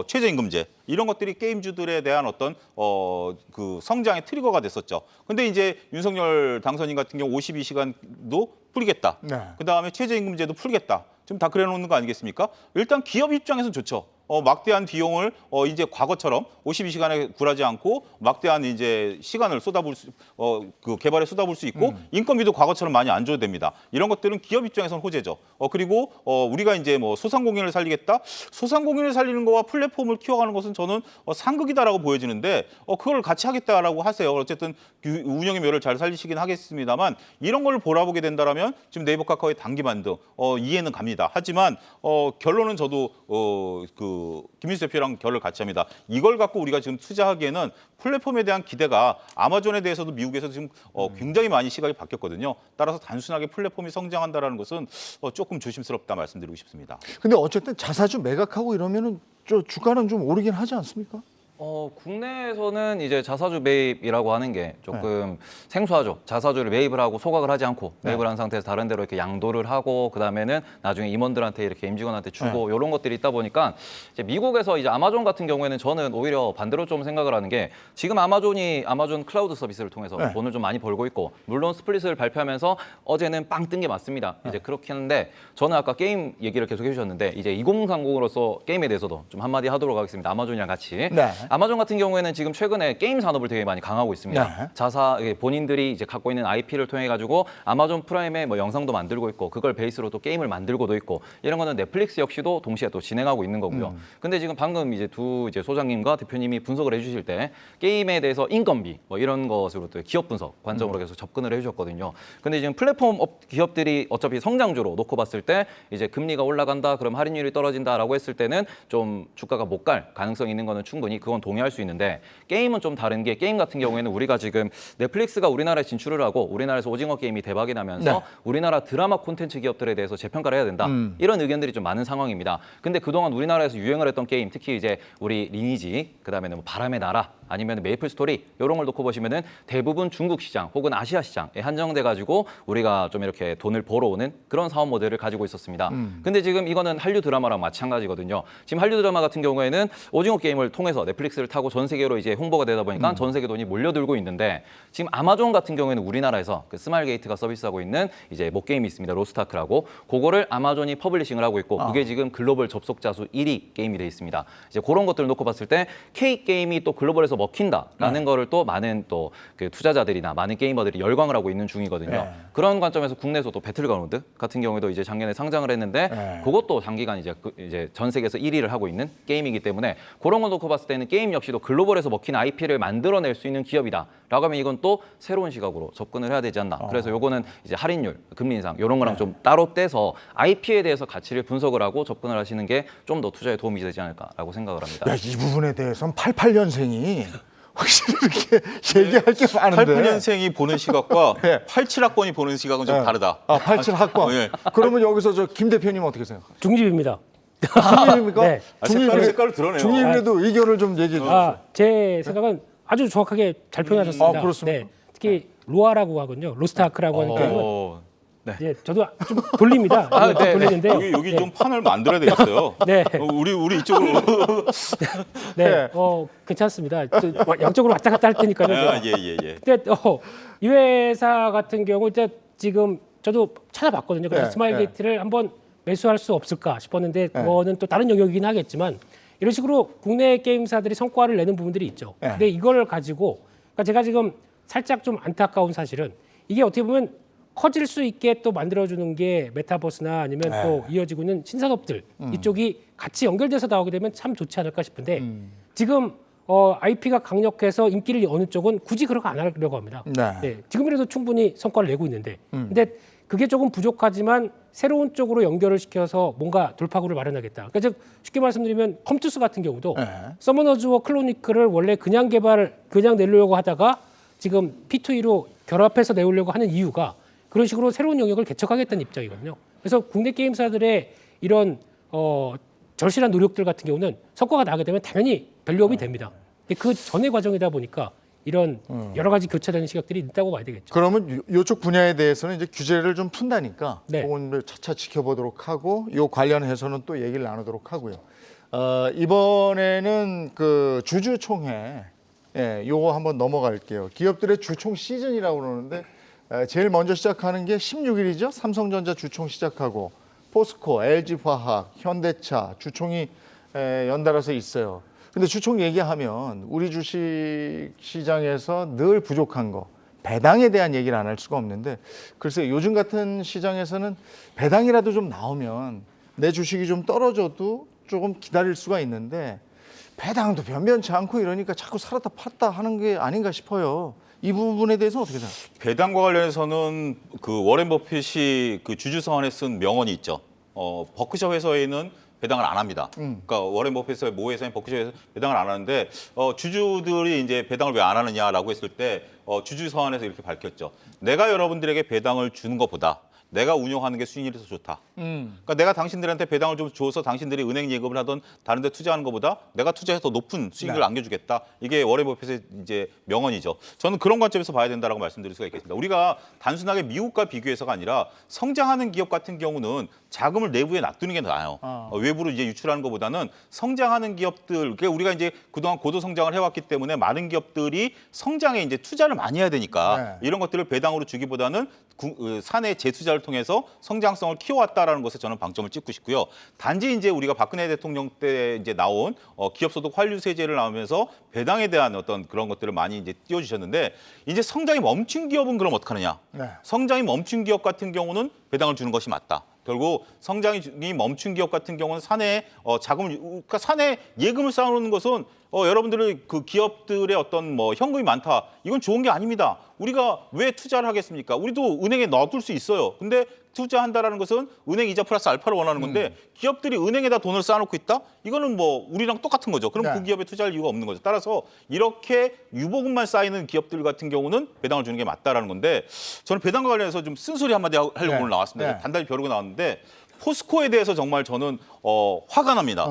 최저임금제. 이런 것들이 게임주들에 대한 어떤 그 성장의 트리거가 됐었죠. 근데 이제 윤석열 당선인 같은 경우 52시간도 풀겠다.
네.
그다음에 최저임금제도 풀겠다. 지금 다 그래 놓는 거 아니겠습니까? 일단 기업 입장에서는 좋죠. 막대한 비용을 이제 과거처럼 52시간에 굴하지 않고 막대한 이제 시간을 쏟아부을 그 개발에 쏟아부을 수 있고 인건비도 과거처럼 많이 안 줘도 됩니다. 이런 것들은 기업 입장에서는 호재죠. 그리고 우리가 이제 뭐 소상공인을 살리겠다. 소상공인을 살리는 거와 플랫폼을 키워가는 것은 저는 상극이다라고 보여지는데 그걸 같이 하겠다라고 하세요. 어쨌든 운영의 묘를 잘 살리시긴 하겠습니다만 이런 걸 보라보게 된다라면 지금 네이버 카카오의 단기 반등 이해는 갑니다. 하지만 결론은 저도 김민수 대표랑 결을 같이 합니다. 이걸 갖고 우리가 지금 투자하기에는 플랫폼에 대한 기대가 아마존에 대해서도 미국에서 지금 굉장히 많이 시각이 바뀌었거든요. 따라서 단순하게 플랫폼이 성장한다라는 것은 조금 조심스럽다 말씀드리고 싶습니다.
근데 어쨌든 자사주 매각하고 이러면은 주가는 좀 오르긴 하지 않습니까?
국내에서는 이제 자사주 매입이라고 하는 게 조금 생소하죠. 자사주를 매입을 하고 소각을 하지 않고 매입을 한 상태에서 다른 데로 이렇게 양도를 하고 그다음에는 나중에 임원들한테 이렇게 임직원한테 주고 이런 것들이 있다 보니까 이제 미국에서 이제 아마존 같은 경우에는 저는 오히려 반대로 좀 생각을 하는 게 지금 아마존이 아마존 클라우드 서비스를 통해서 돈을 좀 많이 벌고 있고 물론 스플릿을 발표하면서 어제는 빵 뜬 게 맞습니다. 이제 그렇긴 한데 저는 아까 게임 얘기를 계속 해주셨는데 이제 2030으로서 게임에 대해서도 좀 한마디 하도록 하겠습니다. 아마존이랑 같이.
네.
아마존 같은 경우에는 지금 최근에 게임 산업을 되게 많이 강하고 있습니다.
네.
본인들이 이제 갖고 있는 IP를 통해 가지고 아마존 프라임에 뭐 영상도 만들고 있고 그걸 베이스로 또 게임을 만들고도 있고 이런 거는 넷플릭스 역시도 동시에 또 진행하고 있는 거고요. 근데 지금 방금 이제 두 소장님과 대표님이 분석을 해주실 때 게임에 대해서 인건비 뭐 이런 것으로 또 기업 분석 관점으로 계속 접근을 해주셨거든요. 근데 지금 플랫폼 기업들이 어차피 성장주로 놓고 봤을 때 이제 금리가 올라간다 그럼 할인율이 떨어진다라고 했을 때는 좀 주가가 못 갈 가능성이 있는 거는 충분히 그건 동의할 수 있는데 게임은 좀 다른 게 게임 같은 경우에는 우리가 지금 넷플릭스가 우리나라에 진출을 하고 우리나라에서 오징어 게임이 대박이 나면서 우리나라 드라마 콘텐츠 기업들에 대해서 재평가를 해야 된다. 이런 의견들이 좀 많은 상황입니다. 근데 그동안 우리나라에서 유행을 했던 게임 특히 이제 우리 리니지 그다음에는 뭐 바람의 나라 아니면 메이플 스토리 이런 걸 놓고 보시면은 대부분 중국 시장 혹은 아시아 시장에 한정돼 가지고 우리가 좀 이렇게 돈을 벌어오는 그런 사업 모델을 가지고 있었습니다. 근데 지금 이거는 한류 드라마랑 마찬가지거든요. 지금 한류 드라마 같은 경우에는 오징어 게임을 통해서 넷플릭스를 타고 전 세계로 이제 홍보가 되다 보니까 전 세계 돈이 몰려들고 있는데 지금 아마존 같은 경우에는 우리나라에서 그 스마일 게이트가 서비스하고 있는 이제 모 게임이 있습니다. 로스트아크라고 그거를 아마존이 퍼블리싱을 하고 있고 그게 지금 글로벌 접속자 수 1위 게임이 돼 있습니다. 이제 그런 것들을 놓고 봤을 때 K 게임이 또 글로벌에서 먹힌다라는 거를 또 많은 또 그 투자자들이나 많은 게이머들이 열광을 하고 있는 중이거든요. 그런 관점에서 국내에서도 배틀그라운드 같은 경우에도 이제 작년에 상장을 했는데 그것도 장기간 이제 전 세계에서 1위를 하고 있는 게임이기 때문에 그런 거 놓고 봤을 때는 게임 역시도 글로벌에서 먹힌 IP를 만들어낼 수 있는 기업이다라고 하면 이건 또 새로운 시각으로 접근을 해야 되지 않나. 그래서 요거는 이제 할인율, 금리 인상 이런 거랑 좀 따로 떼서 IP에 대해서 가치를 분석을 하고 접근을 하시는 게 좀 더 투자에 도움이 되지 않을까라고 생각을 합니다.
야, 이 부분에 대해서는 88년생이 확실히 이렇게 얘기할 게 많은데.
89년생이 보는 시각과
네.
87학번이 보는 시각은 좀 다르다.
87학번.
예.
그러면 여기서 김 대표님 어떻게 생각하세요?
중집입니다.
중립입니까?
네.
색깔을 드러내요.
중립에도 의견을 좀 얘기해 주세요.
제 생각은 아주 정확하게 잘 표현하셨습니다.
그렇습니까?
네, 특히 로아라고 하거든요. 로스트아크라고 하는 게임은
네.
네, 저도 좀 돌립니다. 좀 돌리는데요.
여기 좀 판을 만들어야 되겠어요.
네.
우리 이쪽으로.
네, 괜찮습니다. 양쪽으로 왔다 갔다 할 테니까요.
예.
근데 이 회사 같은 경우 이제 지금 저도 찾아봤거든요. 그래서 스마일 게이트를 한번 매수할 수 없을까 싶었는데 그거는 또 다른 영역이긴 하겠지만 이런 식으로 국내 게임사들이 성과를 내는 부분들이 있죠. 근데 이걸 가지고 그러니까 제가 지금 살짝 좀 안타까운 사실은 이게 어떻게 보면 커질 수 있게 또 만들어주는 게 메타버스나 아니면 또 이어지고 있는 신산업들 이쪽이 같이 연결돼서 나오게 되면 참 좋지 않을까 싶은데 지금 IP가 강력해서 인기를 어느 쪽은 굳이 그렇게 안 하려고 합니다. 네, 지금이라도 충분히 성과를 내고 있는데 근데 그게 조금 부족하지만 새로운 쪽으로 연결을 시켜서 뭔가 돌파구를 마련하겠다. 그러니까 즉 쉽게 말씀드리면 컴투스 같은 경우도 서머너즈와 클로니클을 원래 그냥 내려고 하다가 지금 P2E로 결합해서 내려고 하는 이유가 그런 식으로 새로운 영역을 개척하겠다는 입장이거든요. 그래서 국내 게임사들의 이런 절실한 노력들 같은 경우는 성과가 나게 되면 당연히 밸류업이 됩니다. 근데 그 전의 과정이다 보니까 이런 여러 가지 교차되는 시각들이 있다고 봐야 되겠죠.
그러면 이쪽 분야에 대해서는 이제 규제를 좀 푼다니까
네.
그건 차차 지켜보도록 하고 이 관련해서는 또 얘기를 나누도록 하고요. 이번에는 그 주주총회, 요거 한번 넘어갈게요. 기업들의 주총 시즌이라고 그러는데 제일 먼저 시작하는 게 16일이죠. 삼성전자 주총 시작하고 포스코, LG화학, 현대차 주총이 연달아서 있어요. 근데 주총 얘기하면 우리 주식 시장에서 늘 부족한 거 배당에 대한 얘기를 안 할 수가 없는데 글쎄 요즘 같은 시장에서는 배당이라도 좀 나오면 내 주식이 좀 떨어져도 조금 기다릴 수가 있는데 배당도 변변치 않고 이러니까 자꾸 살았다 팔았다 하는 게 아닌가 싶어요. 이 부분에 대해서 어떻게 생각하세요?
배당과 관련해서는 그 워렌 버핏이 그 주주 서한에 쓴 명언이 있죠. 버크셔 회사에는 배당을 안 합니다. 그러니까 워렌 버핏의 모 회사인 버크셔 회사 배당을 안 하는데 주주들이 이제 배당을 왜 안 하느냐라고 했을 때 주주 서한에서 이렇게 밝혔죠. 내가 여러분들에게 배당을 주는 것보다 내가 운영하는 게 수익률이 더 좋다. 그러니까 내가 당신들한테 배당을 좀 줘서 당신들이 은행 예금을 하던 다른 데 투자하는 것보다 내가 투자해서 더 높은 수익을 안겨주겠다. 이게 워렌 버핏의 이제 명언이죠. 저는 그런 관점에서 봐야 된다라고 말씀드릴 수가 있겠습니다. 우리가 단순하게 미국과 비교해서가 아니라 성장하는 기업 같은 경우는 자금을 내부에 놔두는 게 나아요. 외부로 이제 유출하는 것보다는 성장하는 기업들, 그러니까 우리가 이제 그동안 고도 성장을 해왔기 때문에 많은 기업들이 성장에 이제 투자를 많이 해야 되니까 이런 것들을 배당으로 주기보다는 사내 재투자를 통해서 성장성을 키워왔다라는 것에 저는 방점을 찍고 싶고요. 단지 이제 우리가 박근혜 대통령 때 이제 나온 기업소득 환류세제를 나오면서 배당에 대한 어떤 그런 것들을 많이 이제 띄워주셨는데 이제 성장이 멈춘 기업은 그럼 어떡하느냐? 성장이 멈춘 기업 같은 경우는 배당을 주는 것이 맞다. 결국 성장이 멈춘 기업 같은 경우는 사내에 자금을, 그러니까 사내 예금을 쌓아놓는 것은 여러분들의 그 기업들의 어떤 뭐 현금이 많다. 이건 좋은 게 아닙니다. 우리가 왜 투자를 하겠습니까? 우리도 은행에 넣어둘 수 있어요. 근데 투자한다라는 것은 은행 이자 플러스 알파를 원하는 건데 기업들이 은행에다 돈을 쌓아놓고 있다? 이거는 뭐 우리랑 똑같은 거죠. 그럼 그 기업에 투자할 이유가 없는 거죠. 따라서 이렇게 유보금만 쌓이는 기업들 같은 경우는 배당을 주는 게 맞다라는 건데 저는 배당과 관련해서 좀 쓴소리 한마디 하려고 오늘 나왔습니다. 단단히 벼르고 나왔는데 포스코에 대해서 정말 저는 화가 납니다.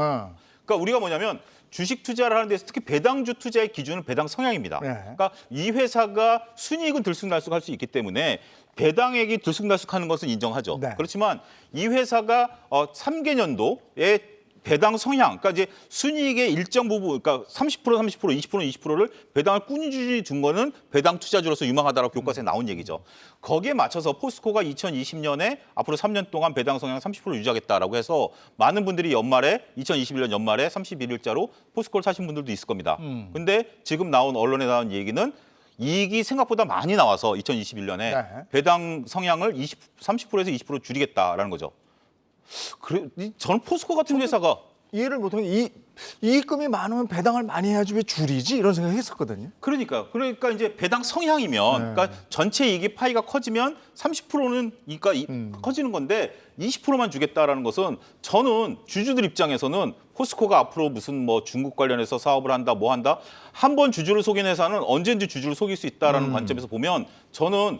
그러니까 우리가 뭐냐면 주식 투자를 하는 데서 특히 배당주 투자의 기준은 배당 성향입니다. 그러니까 이 회사가 순이익은 들쑥날쑥할 수 있기 때문에 배당액이 들쑥날쑥하는 것은 인정하죠. 그렇지만 이 회사가 3개년도에 배당 성향, 그러니까 이제 순이익의 일정 부분, 그러니까 30%, 20%, 20%를 배당을 꾸준히 준 거는 배당 투자주로서 유망하다라고 교과서에 나온 얘기죠. 거기에 맞춰서 포스코가 2020년에 앞으로 3년 동안 배당 성향 30% 유지하겠다라고 해서 많은 분들이 연말에 2021년 연말에 31일자로 포스코를 사신 분들도 있을 겁니다. 근데 지금 나온 언론에 나온 얘기는 이익이 생각보다 많이 나와서 2021년에 배당 성향을 30%에서 20% 줄이겠다라는 거죠. 그래, 저는 포스코 같은 회사가
이해를 못하는 이익금이 많으면 배당을 많이 해야지 왜 줄이지 이런 생각했었거든요.
그러니까 이제 배당 성향이면 그러니까 전체 이익의 파이가 커지면 30%는 커지는 건데 20%만 주겠다라는 것은 저는 주주들 입장에서는 포스코가 앞으로 무슨 뭐 중국 관련해서 사업을 한다 뭐 한다 한 번 주주를 속인 회사는 언제든지 주주를 속일 수 있다라는 관점에서 보면 저는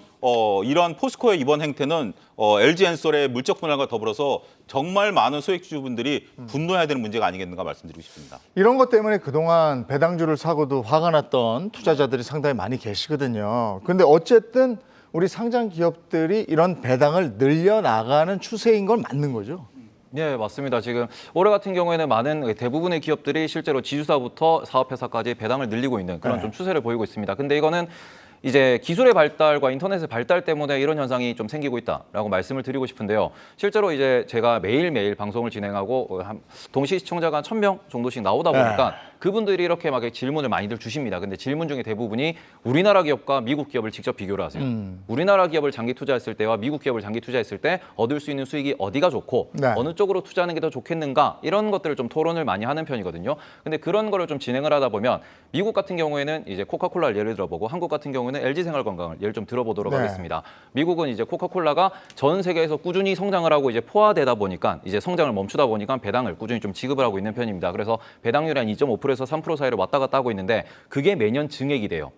이러한 포스코의 이번 행태는 LG엔솔의 물적 분할과 더불어서 정말 많은 소액주주분들이 분노해야 되는 문제가 아니겠는가 말씀드리고 싶습니다.
이런 것 때문에 그동안 배당주를 사고도 화가 났던 투자자들이 상당히 많이 계시거든요. 근데 어쨌든 우리 상장 기업들이 이런 배당을 늘려나가는 추세인 건 맞는 거죠.
네, 맞습니다. 지금 올해 같은 경우에는 많은 대부분의 기업들이 실제로 지주사부터 사업회사까지 배당을 늘리고 있는 그런 좀 추세를 보이고 있습니다. 근데 이거는 이제 기술의 발달과 인터넷의 발달 때문에 이런 현상이 좀 생기고 있다라고 말씀을 드리고 싶은데요. 실제로 이제 제가 매일매일 방송을 진행하고 동시 시청자가 한 1000명 정도씩 나오다 보니까 그분들이 이렇게 막 질문을 많이들 주십니다. 근데 질문 중에 대부분이 우리나라 기업과 미국 기업을 직접 비교를 하세요. 우리나라 기업을 장기 투자했을 때와 미국 기업을 장기 투자했을 때 얻을 수 있는 수익이 어디가 좋고 어느 쪽으로 투자하는 게 더 좋겠는가 이런 것들을 좀 토론을 많이 하는 편이거든요. 근데 그런 거를 좀 진행을 하다 보면 미국 같은 경우에는 이제 코카콜라를 예를 들어보고 한국 같은 경우는 LG생활건강을 예를 좀 들어보도록 하겠습니다. 미국은 이제 코카콜라가 전 세계에서 꾸준히 성장을 하고 이제 포화되다 보니까 이제 성장을 멈추다 보니까 배당을 꾸준히 좀 지급을 하고 있는 편입니다. 그래서 배당률이 한 2.5%에서 3% 사이로 왔다 갔다 하고 있는데 그게 매년 증액이 돼요.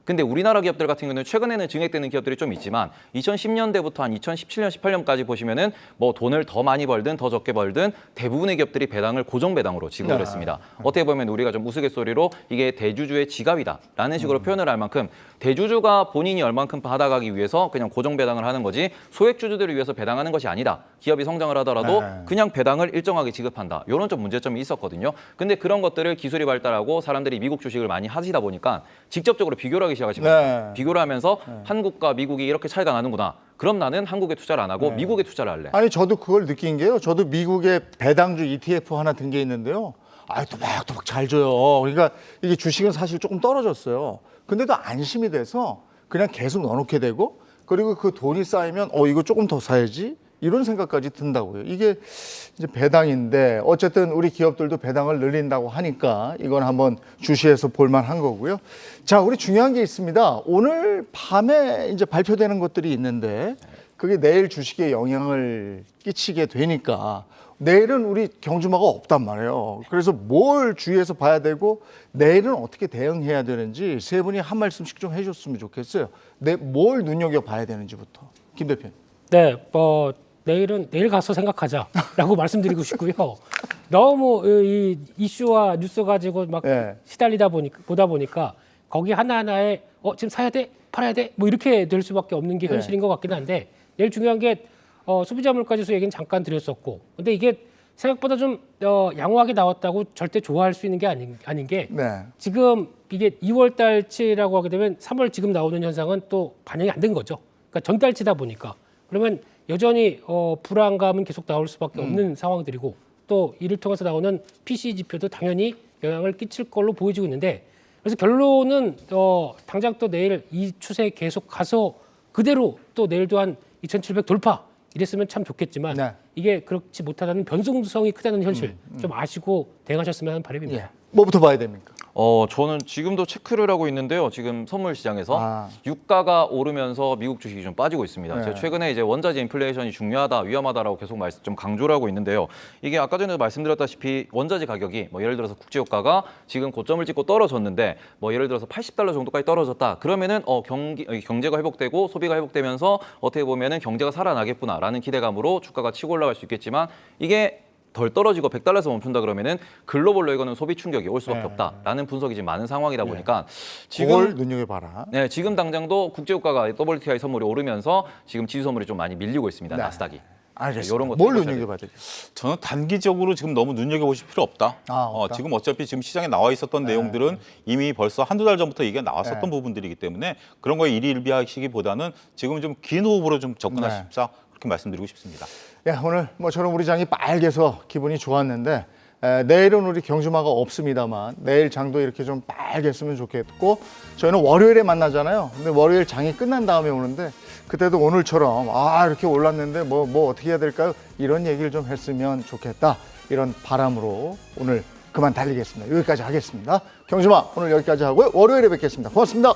근데 우리나라 기업들 같은 경우는 최근에는 증액되는 기업들이 좀 있지만 2010년대부터 한 2017년, 18년까지 보시면은 뭐 돈을 더 많이 벌든 더 적게 벌든 대부분의 기업들이 배당을 고정 배당으로 지급을 했습니다. 어떻게 보면 우리가 좀 우스갯소리로 이게 대주주의 지갑이다라는 식으로 표현을 할 만큼 대주주가 본인이 얼만큼 받아가기 위해서 그냥 고정 배당을 하는 거지 소액주주들을 위해서 배당하는 것이 아니다. 기업이 성장을 하더라도
네.
그냥 배당을 일정하게 지급한다. 이런 좀 문제점이 있었거든요. 근데 그런 것들을 기술이 발달하고 사람들이 미국 주식을 많이 하시다 보니까 직접적으로 비교를 하기 시작하신 거예요.
네.
비교를 하면서 한국과 미국이 이렇게 차이가 나는구나. 그럼 나는 한국에 투자를 안 하고 미국에 투자를 할래.
아니 저도 그걸 느낀 게요. 저도 미국의 배당주 ETF 하나 든 게 있는데요. 아, 또박또박 잘 줘요. 그러니까 이게 주식은 사실 조금 떨어졌어요. 근데도 안심이 돼서 그냥 계속 넣어놓게 되고, 그리고 그 돈이 쌓이면 이거 조금 더 사야지, 이런 생각까지 든다고요. 이게 이제 배당인데 어쨌든 우리 기업들도 배당을 늘린다고 하니까 이건 한번 주시해서 볼만한 거고요. 자, 우리 중요한 게 있습니다. 오늘 밤에 이제 발표되는 것들이 있는데 그게 내일 주식에 영향을 끼치게 되니까 내일은 우리 경주마가 없단 말이에요. 그래서 뭘 주의해서 봐야 되고 내일은 어떻게 대응해야 되는지 세 분이 한 말씀씩 좀 해줬으면 좋겠어요. 뭘 눈여겨봐야 되는지부터. 김 대표님.
네, 내일 가서 생각하자라고 말씀드리고 싶고요. 너무 이 이슈와 뉴스 가지고 막
네.
보다 보니까 거기 하나하나에 지금 사야 돼, 팔아야 돼, 뭐 이렇게 될 수밖에 없는 게 현실인 것 같긴 한데 내일 중요한 게 소비자 물가지수 얘기는 잠깐 드렸었고, 근데 이게 생각보다 좀 양호하게 나왔다고 절대 좋아할 수 있는 게 아닌 게
네.
지금 이게 2월 달치라고 하게 되면 3월 지금 나오는 현상은 또 반영이 안 된 거죠. 그러니까 전달치다 보니까 그러면 여전히 불안감은 계속 나올 수밖에 없는 상황들이고, 또 이를 통해서 나오는 PCE 지표도 당연히 영향을 끼칠 걸로 보여지고 있는데, 그래서 결론은 당장 또 내일 이 추세 계속 가서 그대로 또 내일도 한 2,700 돌파 이랬으면 참 좋겠지만
네.
이게 그렇지 못하다는 변동성이 크다는 현실 좀 아시고 대응하셨으면 하는 바람입니다.
예. 뭐부터 봐야 됩니까?
저는 지금도 체크를 하고 있는데요. 지금 선물 시장에서 유가가 오르면서 미국 주식이 좀 빠지고 있습니다.
네.
제가 최근에 이제 원자재 인플레이션이 중요하다, 위험하다라고 계속 좀 강조를 하고 있는데요. 이게 아까 전에도 말씀드렸다시피 원자재 가격이 뭐 예를 들어서 국제유가가 지금 고점을 찍고 떨어졌는데 뭐 예를 들어서 $80 정도까지 떨어졌다. 그러면은 경제가 회복되고 소비가 회복되면서 어떻게 보면은 경제가 살아나겠구나라는 기대감으로 주가가 치고 올라갈 수 있겠지만, 이게 덜 떨어지고 $100에서 멈춘다 그러면은 글로벌로 이거는 소비 충격이 올 수밖에 없다라는 분석이 지금 많은 상황이다 보니까
그걸 눈여겨봐라.
네, 지금 당장도 국제유가가 WTI 선물이 오르면서 지금 지수 선물이 좀 많이 밀리고 있습니다.
네.
나스닥이.
알겠습니다.
이런 거
뭘
해보셔야
눈여겨봐야 되죠?
저는 단기적으로 지금 너무 눈여겨보실 필요 없다.
없다.
지금 어차피 지금 시장에 나와 있었던 내용들은 이미 벌써 한두 달 전부터 이게 나왔었던 부분들이기 때문에 그런 거에 일희일비하시기보다는 지금 좀 긴 호흡으로 좀 접근하십사, 그렇게 말씀드리고 싶습니다.
야, 오늘 모처럼 우리 장이 빨개서 기분이 좋았는데 내일은 우리 경주마가 없습니다만 내일 장도 이렇게 좀 빨갰으면 좋겠고, 저희는 월요일에 만나잖아요. 근데 월요일 장이 끝난 다음에 오는데 그때도 오늘처럼 이렇게 올랐는데 뭐 어떻게 해야 될까요? 이런 얘기를 좀 했으면 좋겠다, 이런 바람으로 오늘 그만 달리겠습니다. 여기까지 하겠습니다. 경주마 오늘 여기까지 하고요. 월요일에 뵙겠습니다. 고맙습니다.